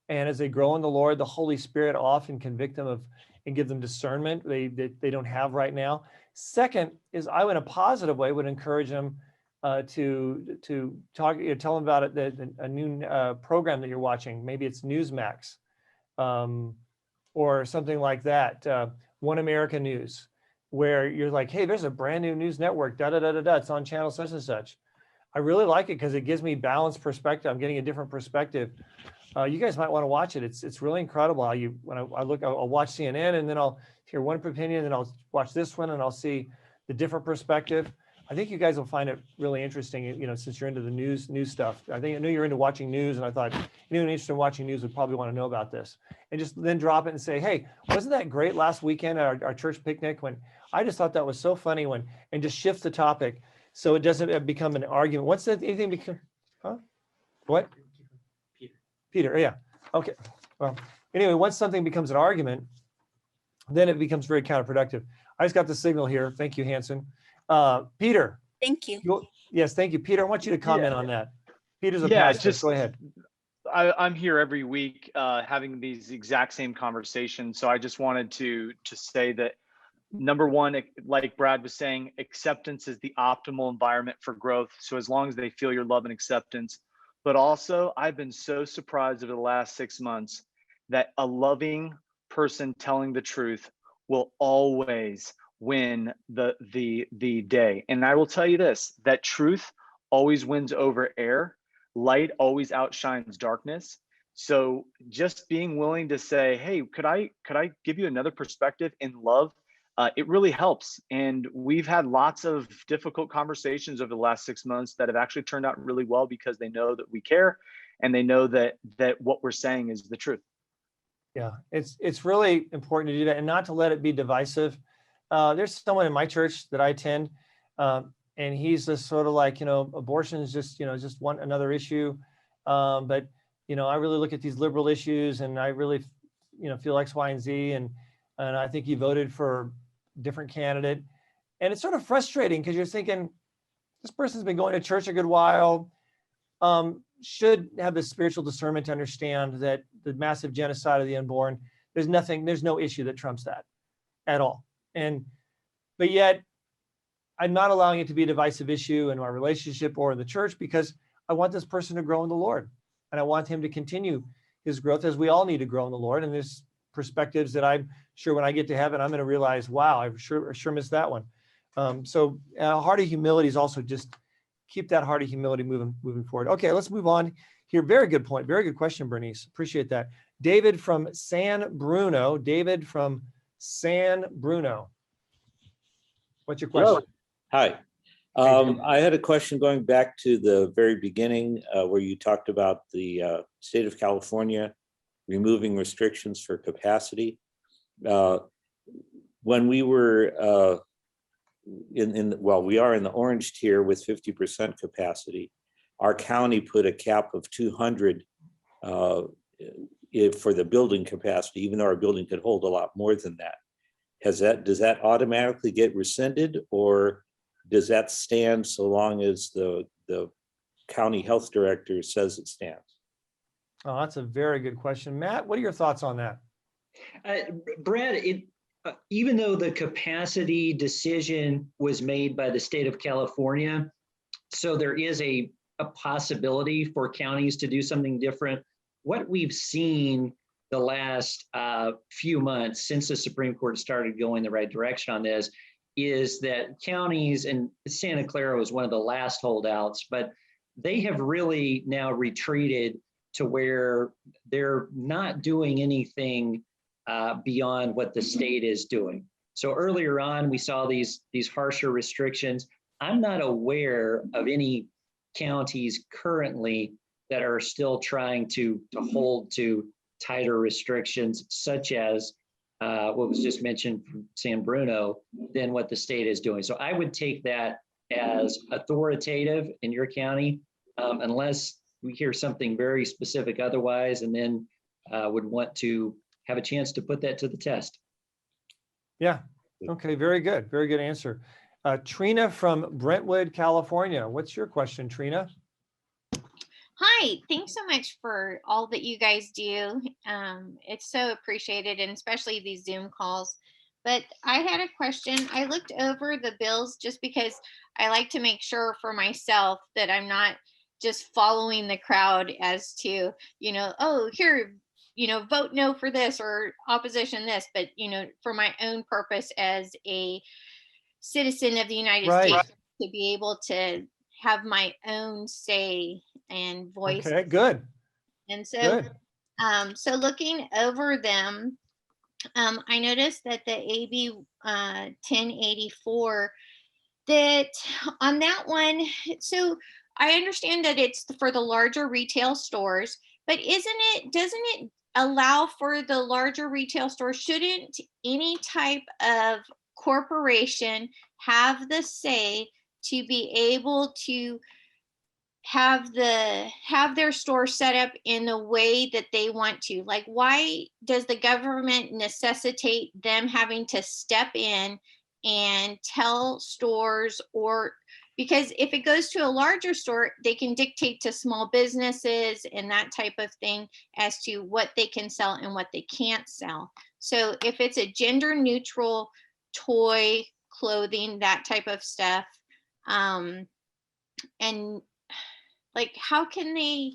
And as they grow in the Lord, the Holy Spirit often convict them and give them discernment they don't have right now. Second is I, in a positive way, would encourage them to talk, tell them about it, a new program that you're watching. Maybe it's Newsmax or something like that. One America News, where you're like, hey, there's a brand new news network, it's on channel such and such. I really like it because it gives me balanced perspective. I'm getting a different perspective. You guys might want to watch it. It's really incredible how I'll watch CNN and then I'll hear one opinion and I'll watch this one and I'll see the different perspective. I think you guys will find it really interesting, since you're into the news stuff. I knew you're into watching news, and I thought anyone interested in watching news would probably want to know about this. And just then drop it and say, hey, wasn't that great last weekend at our church picnic? When I just thought that was so funny and just shift the topic so it doesn't become an argument. What's that? Anything become? Huh? What? Peter. Yeah. Okay. Well, anyway, once something becomes an argument, then it becomes very counterproductive. I just got the signal here. Thank you, Hanson. Peter. Thank you. Yes, thank you. Peter, I want you to comment on that. Peter's a pastor. Go ahead. I'm here every week having these exact same conversations. So I just wanted to say that, number one, like Brad was saying, acceptance is the optimal environment for growth. So as long as they feel your love and acceptance. But also, I've been so surprised over the last 6 months that a loving person telling the truth will always win the day. And I will tell you this, that truth always wins over error. Light always outshines darkness. So just being willing to say, hey, could I give you another perspective in love? It really helps. And we've had lots of difficult conversations over the last 6 months that have actually turned out really well because they know that we care and they know that what we're saying is the truth. Yeah, it's really important to do that and not to let it be divisive. There's someone in my church that I attend, and he's just sort of like, abortion is just, just another issue. But, I really look at these liberal issues and I really, feel X, Y, and Z. And I think he voted for a different candidate. And it's sort of frustrating because you're thinking, this person's been going to church a good while, should have the spiritual discernment to understand that the massive genocide of the unborn, there's no issue that trumps that at all. But yet I'm not allowing it to be a divisive issue in our relationship or in the church because I want this person to grow in the Lord. And I want him to continue his growth as we all need to grow in the Lord. And there's perspectives that I'm sure when I get to heaven, I'm going to realize, wow, I sure missed that one. So heart of humility is also just keep that heart of humility moving forward. Okay, let's move on here. Very good point. Very good question, Bernice. Appreciate that. David from San Bruno. What's your question? Hello. Hi. I had a question going back to the very beginning where you talked about the state of California removing restrictions for capacity. when we were well, we are in the orange tier with 50% capacity. Our county put a cap of 200 for the building capacity, even though our building could hold a lot more than that. Does that automatically get rescinded, or does that stand so long as the county health director says it stands? Oh, that's a very good question. Matt, what are your thoughts on that? Brad, even though the capacity decision was made by the state of California, so there is a possibility for counties to do something different. What we've seen the last few months since the Supreme Court started going the right direction on this is that counties, and Santa Clara was one of the last holdouts, but they have really now retreated to where they're not doing anything beyond what the state is doing. So earlier on, we saw these harsher restrictions. I'm not aware of any counties currently that are still trying to hold to tighter restrictions, such as what was just mentioned from San Bruno, than what the state is doing. So I would take that as authoritative in your county, unless we hear something very specific otherwise, and then would want to have a chance to put that to the test. Yeah. Okay. Very good. Very good answer. Trina from Brentwood, California. What's your question, Trina? Hi, thanks so much for all that you guys do. It's so appreciated, and especially these Zoom calls. But I had a question. I looked over the bills just because I like to make sure for myself that I'm not just following the crowd as to, oh, here, vote no for this or opposition this, but, for my own purpose as a citizen of the United States, to be able to have my own say and voice. Okay, good. And so, Good. So looking over them, I noticed that the AB 1084, that on that one, so I understand that it's for the larger retail stores, but doesn't it allow for the larger retail stores? Shouldn't any type of corporation have the say to be able to have their store set up in the way that they want to? Like, why does the government necessitate them having to step in and tell stores? Or because if it goes to a larger store, they can dictate to small businesses and that type of thing as to what they can sell and what they can't sell. So if it's a gender neutral toy, clothing, that type of stuff, and like, how can they,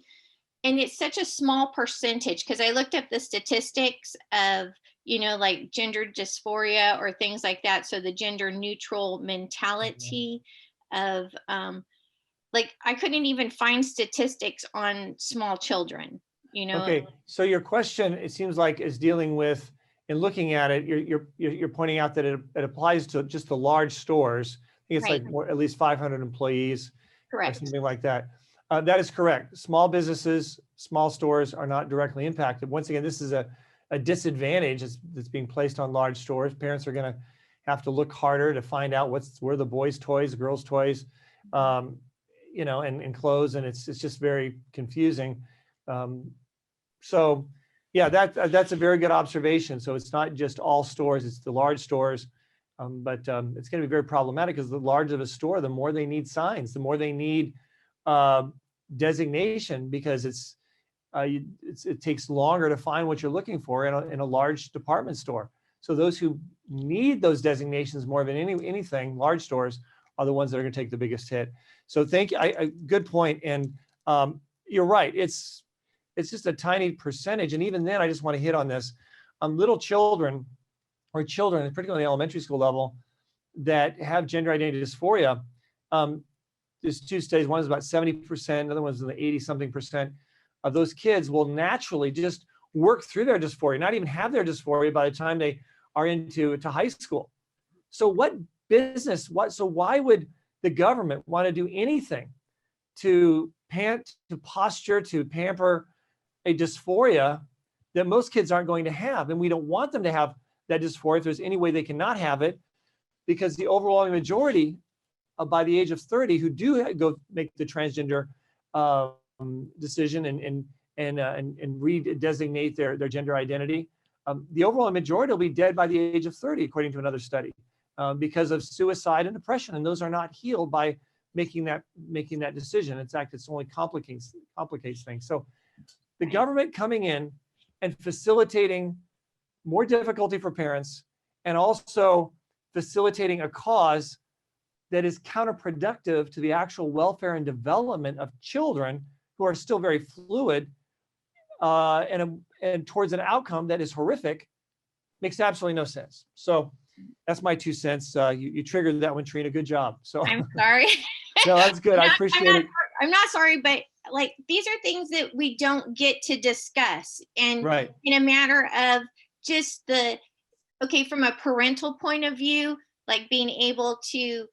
and it's such a small percentage, because I looked up the statistics of, like gender dysphoria or things like that. So the gender neutral mentality of, like, I couldn't even find statistics on small children, Okay, so your question, it seems like, is dealing with, in looking at it, you're pointing out that it applies to just the large stores. I think it's Right. like at least 500 employees. Correct. Or something like that. That is correct. Small businesses, small stores are not directly impacted. Once again, this is a disadvantage that's being placed on large stores. Parents are going to have to look harder to find out where the boys' toys, girls' toys, and clothes, and it's just very confusing. So, yeah, that's a very good observation. So it's not just all stores; it's the large stores. But it's going to be very problematic, because the larger the store, the more they need signs, the more they need designation, because it takes longer to find what you're looking for in a large department store. So those who need those designations more than anything, large stores, are the ones that are going to take the biggest hit. So thank you. Good point. And you're right. It's just a tiny percentage. And even then, I just want to hit on this. Little children, or children, particularly elementary school level, that have gender identity dysphoria, there's two studies. One is about 70%, another one's in the 80-something% of those kids will naturally just work through their dysphoria, not even have their dysphoria by the time they are into high school. So why would the government want to do anything to posture, to pamper a dysphoria that most kids aren't going to have? And we don't want them to have that dysphoria, if there's any way they cannot have it, because the overwhelming majority by the age of 30 who do go make the transgender decision and redesignate their gender identity, the overwhelming majority will be dead by the age of 30, according to another study, because of suicide and depression, and those are not healed by making that decision. In fact, it's only complicates things. So the government coming in and facilitating more difficulty for parents, and also facilitating a cause that is counterproductive to the actual welfare and development of children who are still very fluid, and towards an outcome that is horrific, makes absolutely no sense. So that's my 2 cents. You triggered that one, Trina. Good job. So I'm sorry. no, that's good. I appreciate it. I'm not sorry, but like these are things that we don't get to discuss, and Right. in a matter of just from a parental point of view, like being able to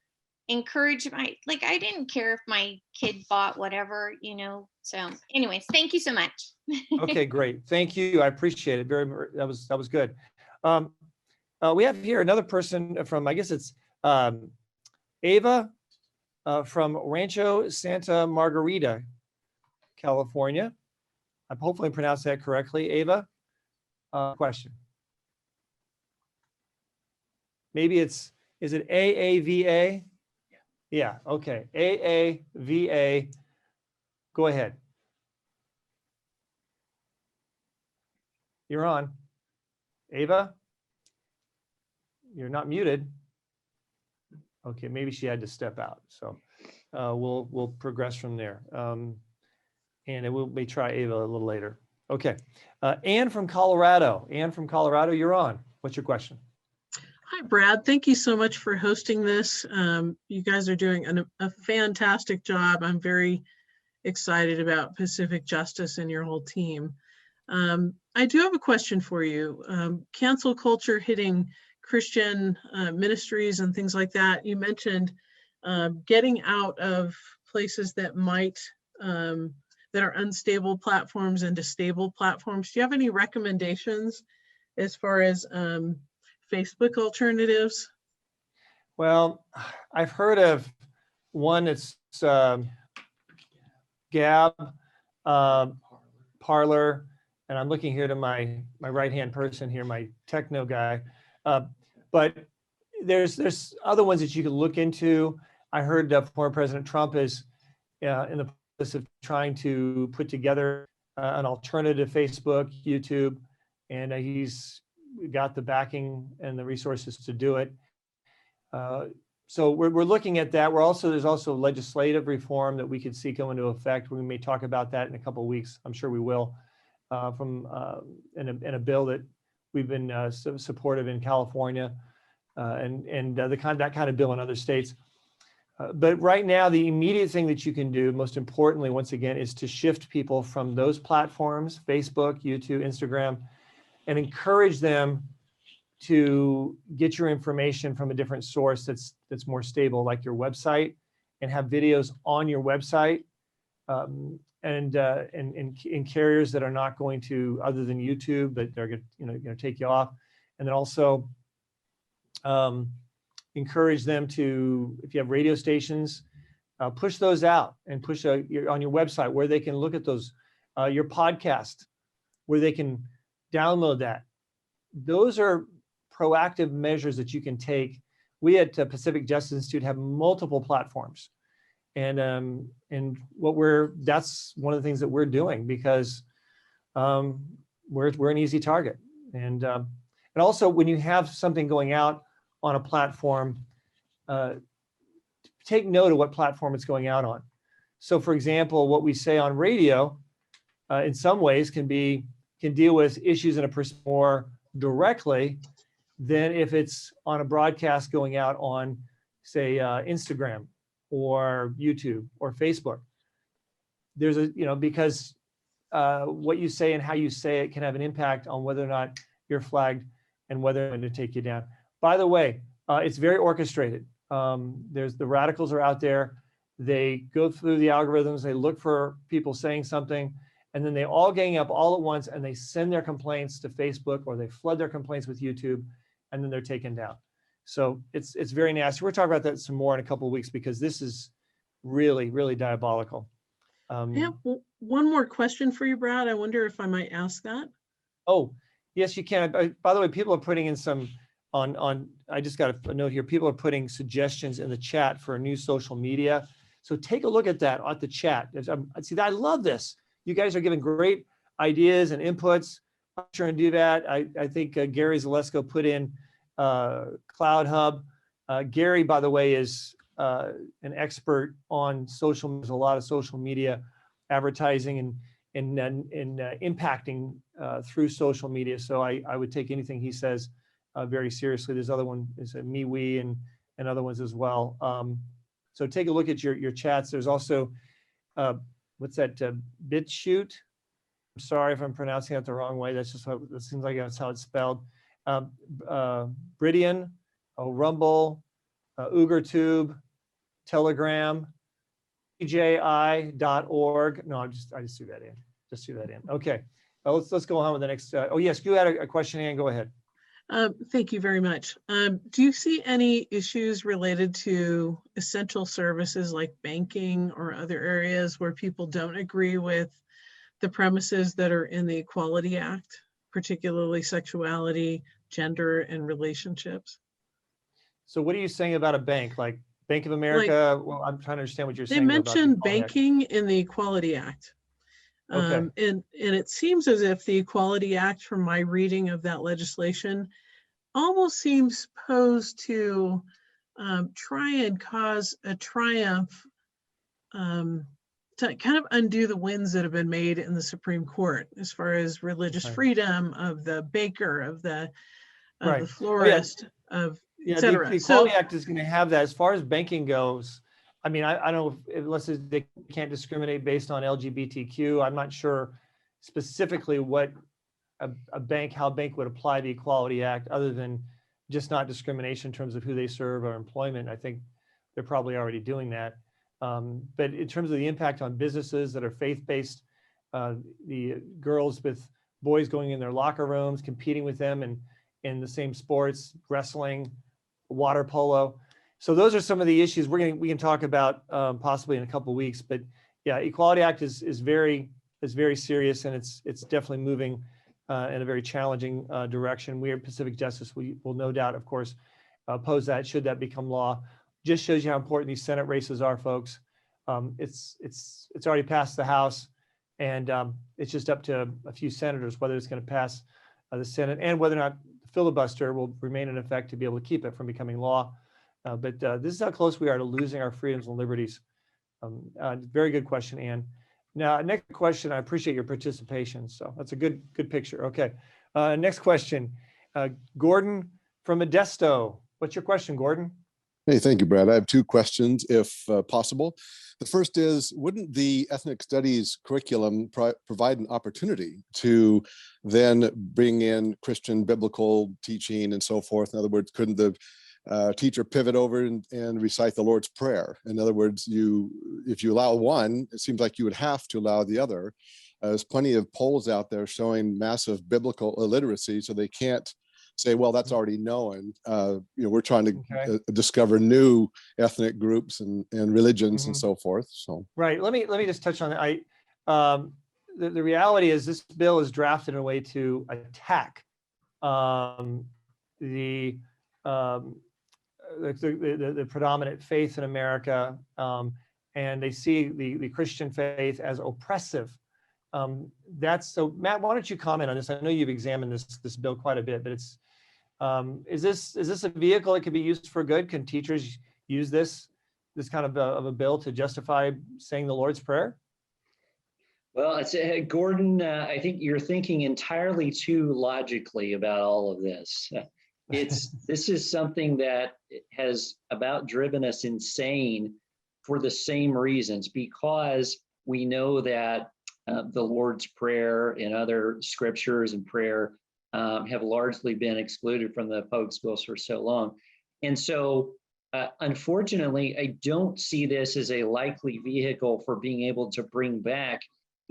encourage I didn't care if my kid bought whatever, so anyways, thank you so much. Okay, great. Thank you. I appreciate it. That was good. We have here another person from, I guess it's Ava from Rancho Santa Margarita, California. I'm hopefully pronounced that correctly. Ava, question. Maybe is it AAVA? Yeah, okay. AAVA. Go ahead. You're on. Ava? You're not muted. Okay, maybe she had to step out. So we'll progress from there. And we may try Ava a little later. Okay. Anne from Colorado. Anne from Colorado, you're on. What's your question? Hi, Brad. Thank you so much for hosting this. You guys are doing a fantastic job. I'm very excited about Pacific Justice and your whole team. I do have a question for you. Cancel culture hitting Christian ministries and things like that. You mentioned getting out of places that that are unstable platforms into stable platforms. Do you have any recommendations as far as Facebook alternatives? Well, I've heard of one that's Gab, Parler, and I'm looking here to my right-hand person here, my techno guy. But there's other ones that you can look into. I heard former President Trump is in the process of trying to put together an alternative Facebook, YouTube, and he's got the backing and the resources to do it. So we're looking at that. There's also legislative reform that we could see go into effect. We may talk about that in a couple of weeks. I'm sure we will, in a bill that we've been supportive in California, and that kind of bill in other states. But right now, the immediate thing that you can do, most importantly, once again, is to shift people from those platforms, Facebook, YouTube, Instagram, and encourage them to get your information from a different source that's more stable, like your website, and have videos on your website, and carriers that are not going to, other than YouTube, but they're going to take you off. And then also encourage them to, if you have radio stations, push those out and push on your website where they can look at those, your podcast, where they can download that. Those are proactive measures that you can take. We at Pacific Justice Institute have multiple platforms, and that's one of the things that we're doing, because we're an easy target. And also, when you have something going out on a platform, take note of what platform it's going out on. So, for example, what we say on radio, in some ways, can deal with issues in a person more directly than if it's on a broadcast going out on, say, Instagram or YouTube or Facebook. There's because what you say and how you say it can have an impact on whether or not you're flagged and whether they're going to take you down. By the way, it's very orchestrated. The radicals are out there. They go through the algorithms. They look for people saying something, and then they all gang up all at once, and they send their complaints to Facebook, or they flood their complaints with YouTube, and then they're taken down. So it's very nasty. We're talking about that some more in a couple of weeks because this is really, really diabolical. I have one more question for you, Brad. I wonder if I might ask that. Oh, yes, you can. By the way, people are putting in some I just got a note here. People are putting suggestions in the chat for a new social media. So take a look at that at the chat. See, I love this. You guys are giving great ideas and inputs. I'm sure and do that. I think Gary Zalesko put in Cloud Hub. Gary, by the way, is an expert on social. There's a lot of social media advertising and impacting through social media. So I would take anything he says very seriously. There's other one is MeWe and other ones as well. So take a look at your chats. There's also what's that BitChute? I'm sorry if I'm pronouncing that the wrong way. That's just what it seems like that's how it's spelled. Bridian, Rumble, UgarTube, Telegram, EJI.org. No, I just threw that in. Just threw that in. Okay. Let's go on with the next. Oh yes, you had a question, Ann. Go ahead. Thank you very much. Do you see any issues related to essential services like banking or other areas where people don't agree with the premises that are in the Equality Act, particularly sexuality, gender, and relationships? So what are you saying about a bank, like Bank of America? Well, I'm trying to understand what you're saying. They mentioned banking in the Equality Act. Okay. And it seems as if the Equality Act, from my reading of that legislation, almost seems posed to try and cause a triumph to kind of undo the wins that have been made in the Supreme Court as far as religious freedom of the baker, of the florist, of et cetera. The Equality Act is going to have that. As far as banking goes, I mean, I don't know unless they can't discriminate based on LGBTQ. I'm not sure specifically what how a bank would apply the Equality Act other than just not discrimination in terms of who they serve or employment. I think they're probably already doing that. But in terms of the impact on businesses that are faith-based, the girls with boys going in their locker rooms, competing with them in the same sports, wrestling, water polo. So those are some of the issues we can talk about possibly in a couple of weeks. But yeah, Equality Act is very serious, and it's definitely moving in a very challenging direction. We at Pacific Justice, we will no doubt, of course, oppose that should that become law. Just shows you how important these Senate races are, folks. It's already passed the House, and it's just up to a few senators whether it's going to pass the Senate and whether or not the filibuster will remain in effect to be able to keep it from becoming law. But this is how close we are to losing our freedoms and liberties. Very good question, Ann. Now, next question. I appreciate your participation. So that's a good picture. Okay. Next question. Gordon from Modesto. What's your question, Gordon? Hey, thank you, Brad. I have two questions, if possible. The first is, wouldn't the ethnic studies curriculum provide an opportunity to then bring in Christian biblical teaching and so forth? In other words, couldn't the teacher pivot over and recite the Lord's Prayer? In other words, if you allow one, it seems like you would have to allow the other. There's plenty of polls out there showing massive biblical illiteracy, so they can't say, well, that's already known. We're trying to discover new ethnic groups and religions and so forth. So right. Let me just touch on that. The reality is this bill is drafted in a way to attack the predominant faith in America, and they see the Christian faith as oppressive. So Matt, why don't you comment on this? I know you've examined this bill quite a bit, but it's is this a vehicle that could be used for good? Can teachers use this kind of a bill to justify saying the Lord's Prayer? Well, Gordon, I think you're thinking entirely too logically about all of this. This is something that has about driven us insane for the same reasons, because we know that the Lord's Prayer and other scriptures and prayer have largely been excluded from the public schools for so long. And so, unfortunately, I don't see this as a likely vehicle for being able to bring back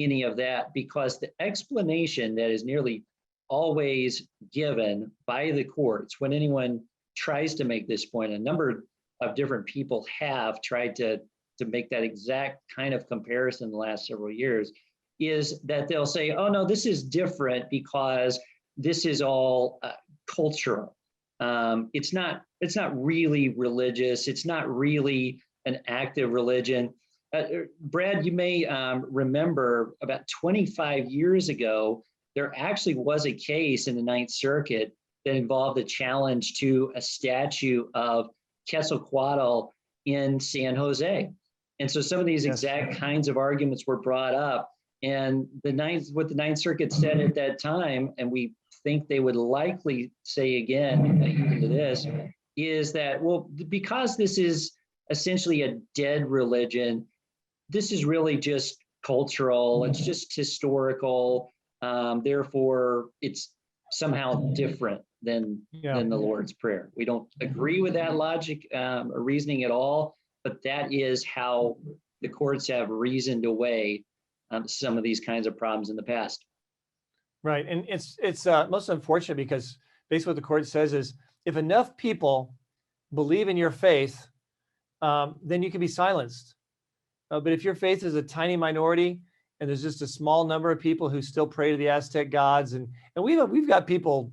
any of that, because the explanation that is nearly always given by the courts when anyone tries to make this point. A number of different people have tried to make that exact kind of comparison in the last several years, is that they'll say, oh no, this is different because this is all cultural. It's not really religious. It's not really an active religion. Brad, you may remember about 25 years ago, there actually was a case in the Ninth Circuit that involved a challenge to a statue of Quetzalcoatl in San Jose. And so some of these exact kinds of arguments were brought up, and what the Ninth Circuit said at that time, and we think they would likely say again, even to this, is that, well, because this is essentially a dead religion, this is really just cultural, it's just historical, therefore it's somehow different than the Lord's Prayer. We don't agree with that logic or reasoning at all, but that is how the courts have reasoned away some of these kinds of problems in the past. Right, and it's most unfortunate because basically what the court says is if enough people believe in your faith, then you can be silenced. But if your faith is a tiny minority and there's just a small number of people who still pray to the Aztec gods, and we've got people,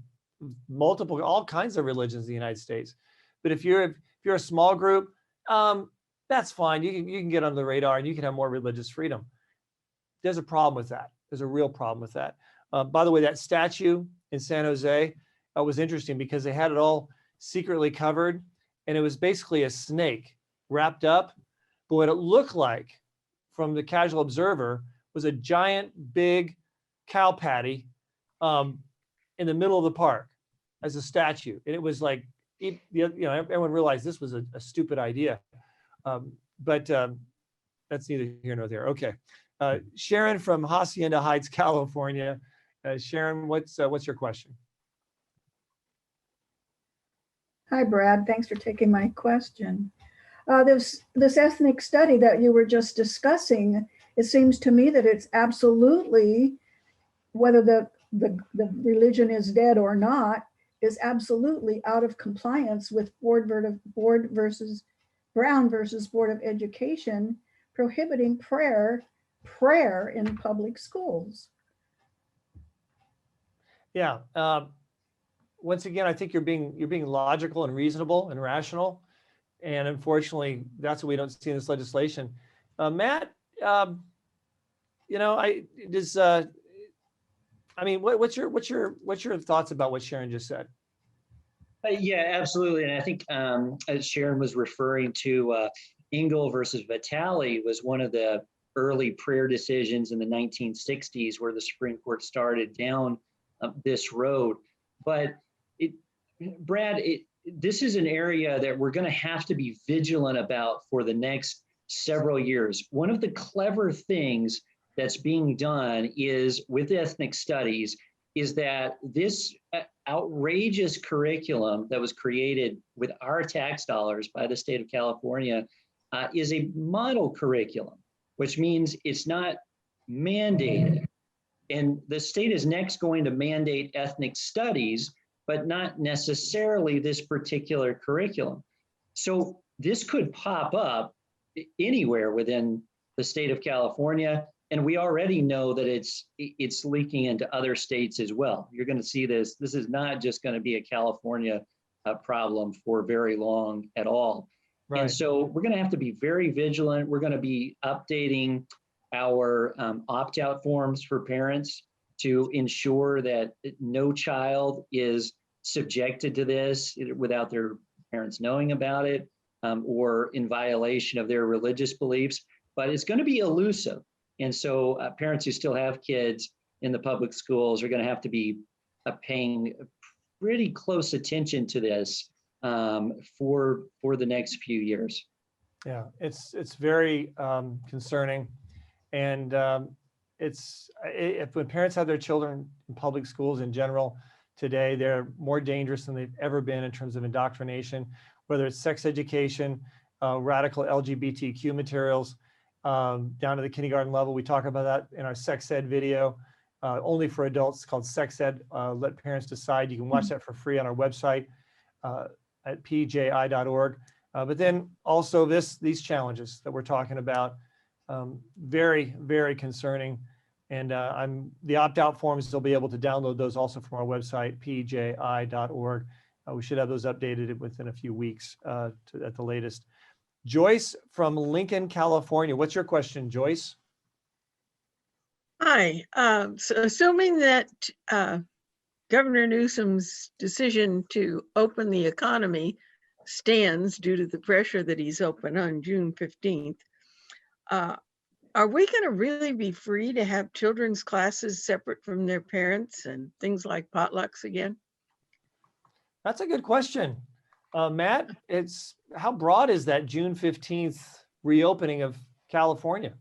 all kinds of religions in the United States. But if you're a small group, that's fine. You can get under the radar and you can have more religious freedom. There's a problem with that. There's a real problem with that. By the way, that statue in San Jose was interesting because they had it all secretly covered, and it was basically a snake wrapped up. But what it looked like from the casual observer was a giant, big cow patty in the middle of the park as a statue. And it was like, everyone realized this was a stupid idea. But that's neither here nor there. Okay. Sharon from Hacienda Heights, California. Sharon, what's your question? Hi, Brad. Thanks for taking my question. This ethnic study that you were just discussing, it seems to me that it's absolutely, whether the religion is dead or not, is absolutely out of compliance with Brown versus Board of Education prohibiting prayer in public schools. Yeah. Once again, I think you're being logical and reasonable and rational. And unfortunately, that's what we don't see in this legislation. Matt, what's your thoughts about what Sharon just said? Yeah, absolutely. And I think as Sharon was referring to, Engel versus Vitale was one of the early prayer decisions in the 1960s where the Supreme Court started down this road. But Brad, this is an area that we're going to have to be vigilant about for the next several years. One of the clever things that's being done is with ethnic studies is that this outrageous curriculum that was created with our tax dollars by the state of California is a model curriculum, which means it's not mandated. And the state is next going to mandate ethnic studies, but not necessarily this particular curriculum. So this could pop up anywhere within the state of California. And we already know that it's leaking into other states as well. You're going to see this. This is not just going to be a California problem for very long at all. Right. And so we're going to have to be very vigilant. We're going to be updating our opt-out forms for parents to ensure that no child is subjected to this without their parents knowing about it or in violation of their religious beliefs. But it's going to be elusive. And so parents who still have kids in the public schools are going to have to be paying pretty close attention to this for the next few years. Yeah, it's very concerning. And when parents have their children in public schools in general today, they're more dangerous than they've ever been in terms of indoctrination, whether it's sex education, radical LGBTQ materials, down to the kindergarten level. We talk about that in our sex ed video. only for adults, called Sex Ed, Let Parents Decide. You can watch that for free on our website at pji.org. But then also these challenges that we're talking about, very, very concerning. And the opt-out forms, they'll be able to download those also from our website, pji.org. We should have those updated within a few weeks at the latest. Joyce from Lincoln, California. What's your question, Joyce? Hi, so assuming that Governor Newsom's decision to open the economy stands due to the pressure that he's open on June 15th, are we going to really be free to have children's classes separate from their parents and things like potlucks again? That's a good question. Matt, how broad is that June 15th reopening of California?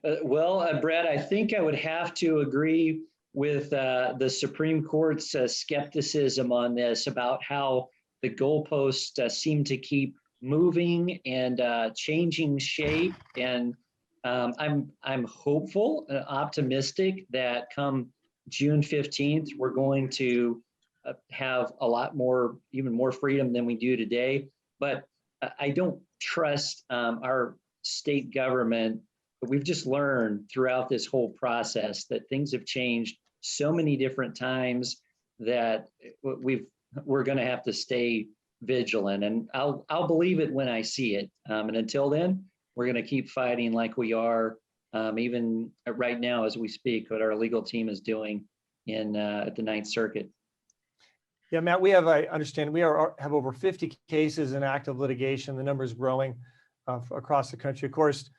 Brad, I think I would have to agree with the Supreme Court's skepticism on this about how the goalposts seem to keep moving and changing shape. And I'm hopeful, optimistic that come June 15th, we're going to have a lot more, even more freedom than we do today. But I don't trust our state government. We've just learned throughout this whole process that things have changed so many different times that we're going to have to stay vigilant. And I'll believe it when I see it. And until then, we're going to keep fighting like we are, even right now as we speak, what our legal team is doing at the Ninth Circuit. Yeah, Matt, I understand we have over 50 cases in active litigation. The number is growing across the country. Of course,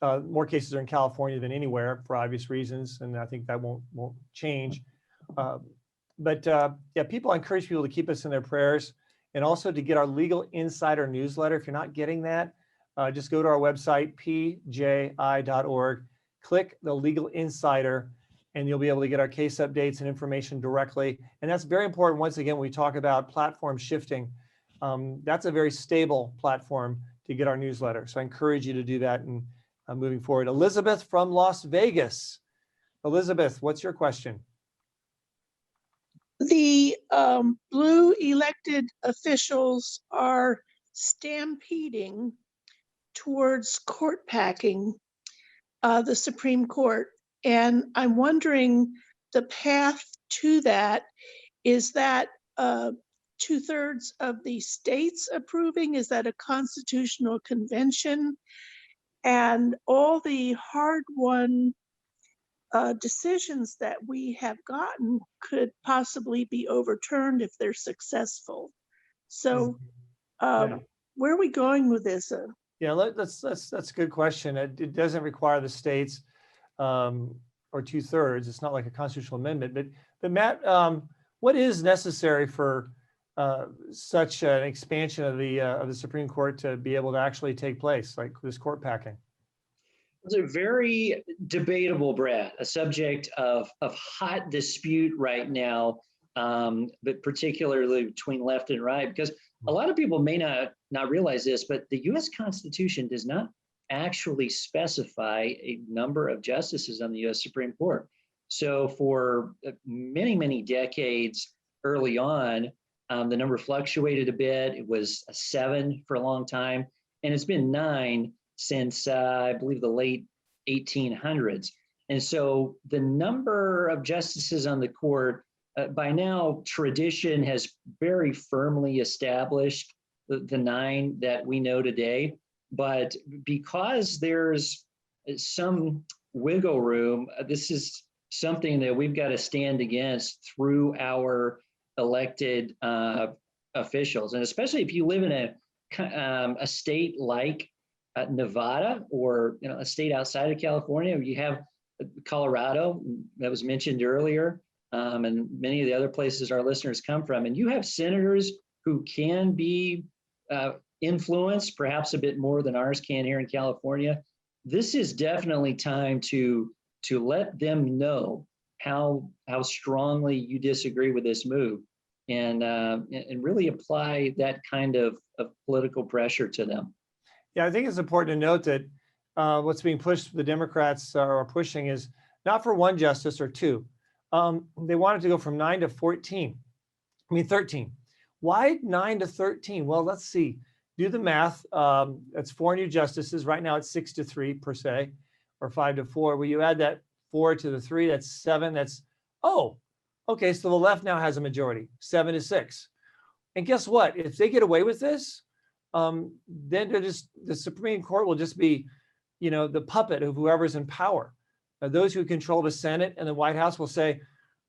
more cases are in California than anywhere for obvious reasons, and I think that won't change. Yeah, I encourage people to keep us in their prayers, and also to get our Legal Insider newsletter. If you're not getting that, just go to our website, pji.org, click the Legal Insider, and you'll be able to get our case updates and information directly. And that's very important. Once again, when we talk about platform shifting, that's a very stable platform to get our newsletter. So I encourage you to do that and moving forward. Elizabeth from Las Vegas. Elizabeth, what's your question? The blue elected officials are stampeding towards court packing the Supreme Court. And I'm wondering the path to that, is that 2/3 of the states approving? Is that a constitutional convention? And all the hard-won decisions that we have gotten could possibly be overturned if they're successful. So where are we going with this? Yeah, that's a good question. It doesn't require the states or 2/3. It's not like a constitutional amendment. But Matt, what is necessary for such an expansion of the Supreme Court to be able to actually take place, like this court packing? It's a very debatable, Brad, a subject of hot dispute right now, but particularly between left and right, because a lot of people may not realize this, but the U.S. Constitution does not actually specify a number of justices on the U.S. Supreme Court. So for many, many decades early on, the number fluctuated a bit. It was 7 for a long time, and it's been 9 since I believe the late 1800s. And so the number of justices on the court, by now tradition has very firmly established the 9 that we know today. But because there's some wiggle room, this is something that we've got to stand against through our elected officials. And especially if you live in a state like Nevada, or a state outside of California. You have Colorado that was mentioned earlier, and many of the other places our listeners come from. And you have senators who can be influenced, perhaps a bit more than ours can here in California. This is definitely time to let them know how strongly you disagree with this move, and really apply that kind of political pressure to them. Yeah, I think it's important to note that what's being pushed, the Democrats are pushing, is not for one justice or two. They wanted to go from 9 to 14. I mean, 13. Why 9 to 13? Well, let's see. Do the math. That's 4 new justices. Right now it's 6 to 3 per se, or 5 to 4. Well, you add that 4 to the 3, that's 7. That's, oh, okay. So the left now has a majority, 7 to 6. And guess what? If they get away with this, then the Supreme Court will just be, the puppet of whoever's in power. Those who control the Senate and the White House will say,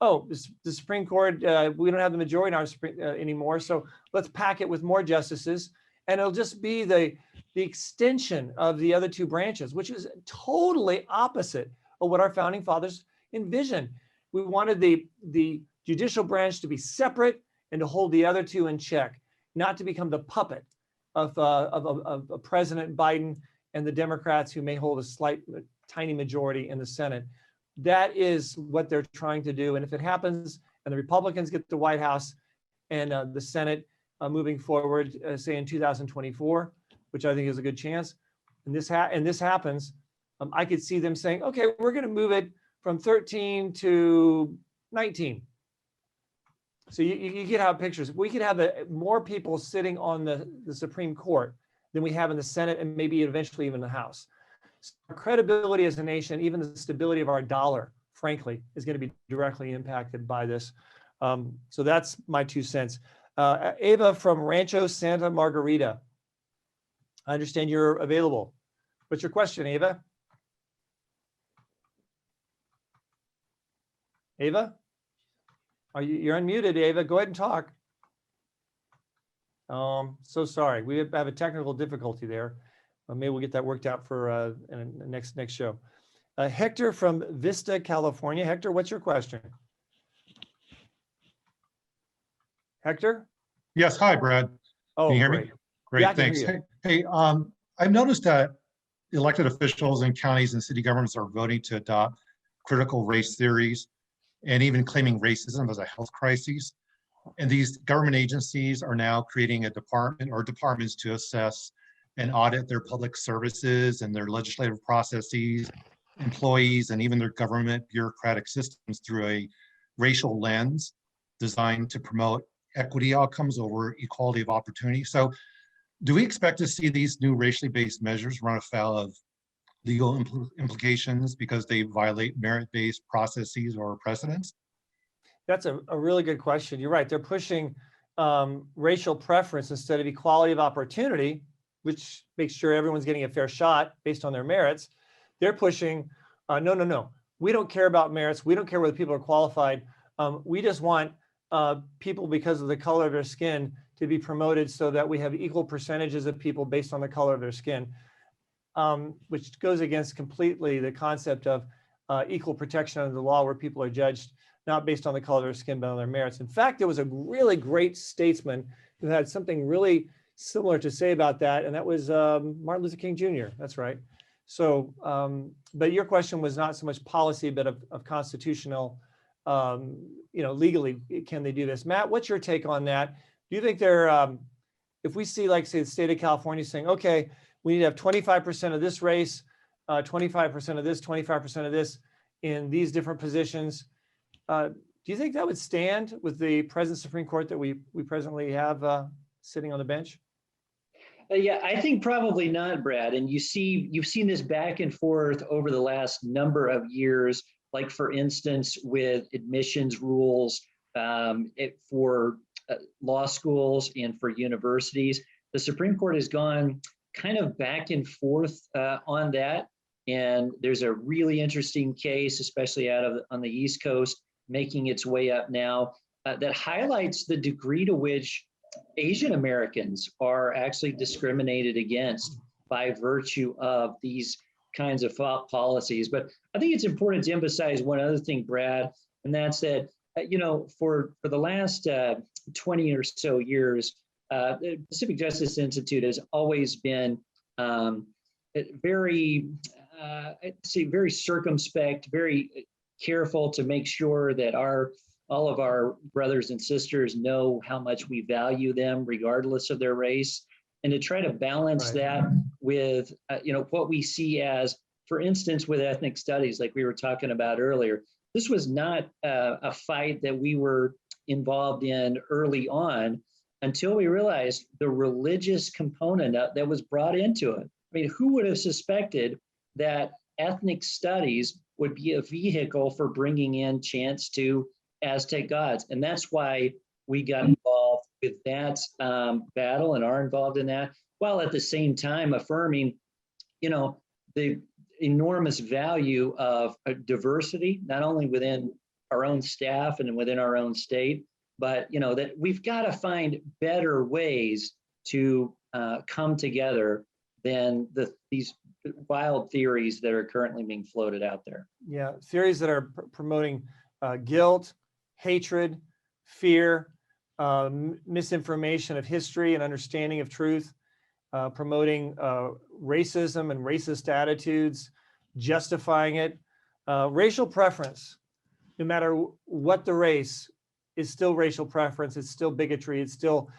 oh, the Supreme Court, we don't have the majority in our Supreme anymore, so let's pack it with more justices. And it'll just be the extension of the other two branches, which is totally opposite of what our founding fathers envisioned. We wanted the judicial branch to be separate and to hold the other two in check, not to become the puppet of President Biden and the Democrats who may hold a tiny majority in the Senate. That is what they're trying to do. And if it happens and the Republicans get the White House and the Senate moving forward, say in 2024, which I think is a good chance, and this happens, I could see them saying, okay, we're going to move it from 13 to 19. So you could have pictures. We could have more people sitting on the Supreme Court than we have in the Senate and maybe eventually even the House. So our credibility as a nation, even the stability of our dollar, frankly, is going to be directly impacted by this. So that's my 2 cents. Ava from Rancho Santa Margarita. I understand you're available. What's your question, Ava? Ava? You're unmuted, Ava. Go ahead and talk. So sorry. We have a technical difficulty there. Maybe we'll get that worked out for next show. Hector from Vista, California. Hector, what's your question? Hector? Yes. Hi, Brad. Oh, can you hear great. me? Great. Yeah, I can Thanks. hear you. Hey, I've noticed that elected officials in counties and city governments are voting to adopt critical race theories and even claiming racism as a health crisis. And these government agencies are now creating a department or departments to assess and audit their public services and their legislative processes, employees, and even their government bureaucratic systems through a racial lens designed to promote equity outcomes over equality of opportunity. So do we expect to see these new racially based measures run afoul of legal implications because they violate merit-based processes or precedents? That's a really good question. You're right. They're pushing racial preference instead of equality of opportunity, which makes sure everyone's getting a fair shot based on their merits. They're pushing, no. We don't care about merits. We don't care whether people are qualified. We just want people, because of the color of their skin, to be promoted so that we have equal percentages of people based on the color of their skin, which goes against completely the concept of equal protection under the law, where people are judged not based on the color of their skin, but on their merits. In fact, there was a really great statesman who had something really similar to say about that, and that was Martin Luther King Jr. That's right. So, but your question was not so much policy, but of constitutional, legally, can they do this? Matt, what's your take on that? Do you think they're, if we see, like, say, the state of California saying, okay, we need to have 25% of this race, 25% of this, 25% of this in these different positions, do you think that would stand with the present Supreme Court that we presently have sitting on the bench? Yeah, I think probably not, Brad. And you've seen this back and forth over the last number of years, like, for instance, with admissions rules for law schools and for universities. The Supreme Court has gone kind of back and forth on that. And there's a really interesting case, especially on the East Coast, making its way up now, that highlights the degree to which Asian Americans are actually discriminated against by virtue of these kinds of policies. But I think it's important to emphasize one other thing, Brad, and that's that, for the last 20 or so years, the Pacific Justice Institute has always been very circumspect, very careful to make sure that all of our brothers and sisters know how much we value them regardless of their race, and to try to balance that with what we see as for instance, with ethnic studies, like we were talking about earlier, this was not a fight that we were involved in early on until we realized the religious component that was brought into it. I mean, who would have suspected that ethnic studies would be a vehicle for bringing in chants to Aztec gods? And that's why we got involved with that battle and are involved in that, while at the same time affirming, you know, the enormous value of diversity, not only within our own staff and within our own state, but, you know, that we've got to find better ways to come together than these wild theories that are currently being floated out there. Yeah, theories that are promoting guilt, hatred, fear, misinformation of history and understanding of truth, promoting racism and racist attitudes, justifying it. Racial preference, no matter what the race, is still racial preference. It's still bigotry. It's still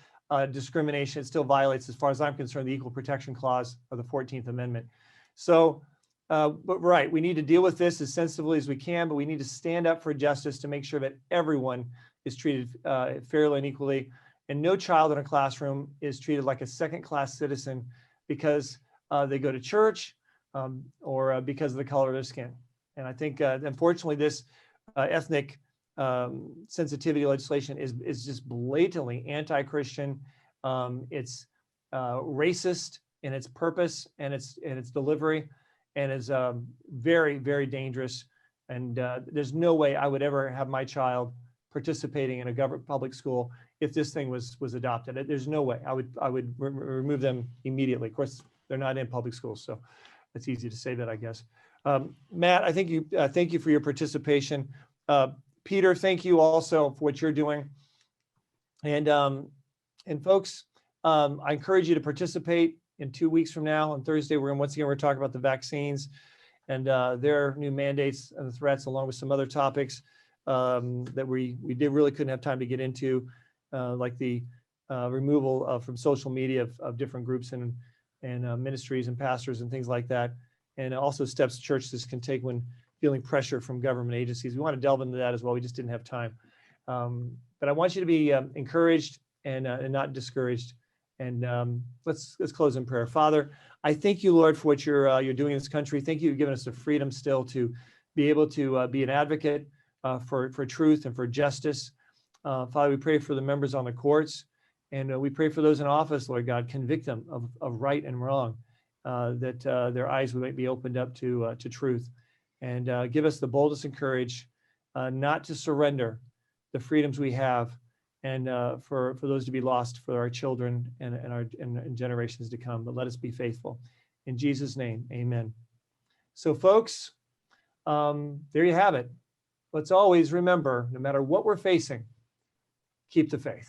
discrimination. It still violates, as far as I'm concerned, the Equal Protection Clause of the 14th Amendment. So, but right, we need to deal with this as sensibly as we can, but we need to stand up for justice to make sure that everyone is treated fairly and equally. And no child in a classroom is treated like a second-class citizen because they go to church or because of the color of their skin. And I think, unfortunately, this ethnic sensitivity legislation is just blatantly anti-Christian. It's racist in its purpose and its delivery, and is very, very dangerous. And there's no way I would ever have my child participating in a government public school if this thing was adopted. There's no way. I would remove them immediately. Of course, they're not in public schools, so it's easy to say that, I guess. Matt, I think thank you for your participation. Peter, thank you also for what you're doing. And folks, I encourage you to participate in 2 weeks from now. On Thursday, we're talking about the vaccines and their new mandates and the threats, along with some other topics that we really couldn't have time to get into, like the removal from social media of different groups and ministries and pastors and things like that, and also steps churches can take when feeling pressure from government agencies. We want to delve into that as well. We just didn't have time. But I want you to be encouraged and not discouraged. And let's close in prayer. Father, I thank you, Lord, for what you're doing in this country. Thank you for giving us the freedom still to be able to be an advocate for truth and for justice. Father, we pray for the members on the courts, and we pray for those in office, Lord God. Convict them of right and wrong, that their eyes might be opened up to truth. And give us the boldness and courage not to surrender the freedoms we have, and for those to be lost for our children and generations to come. But let us be faithful. In Jesus' name, amen. So folks, there you have it. Let's always remember, no matter what we're facing, keep the faith.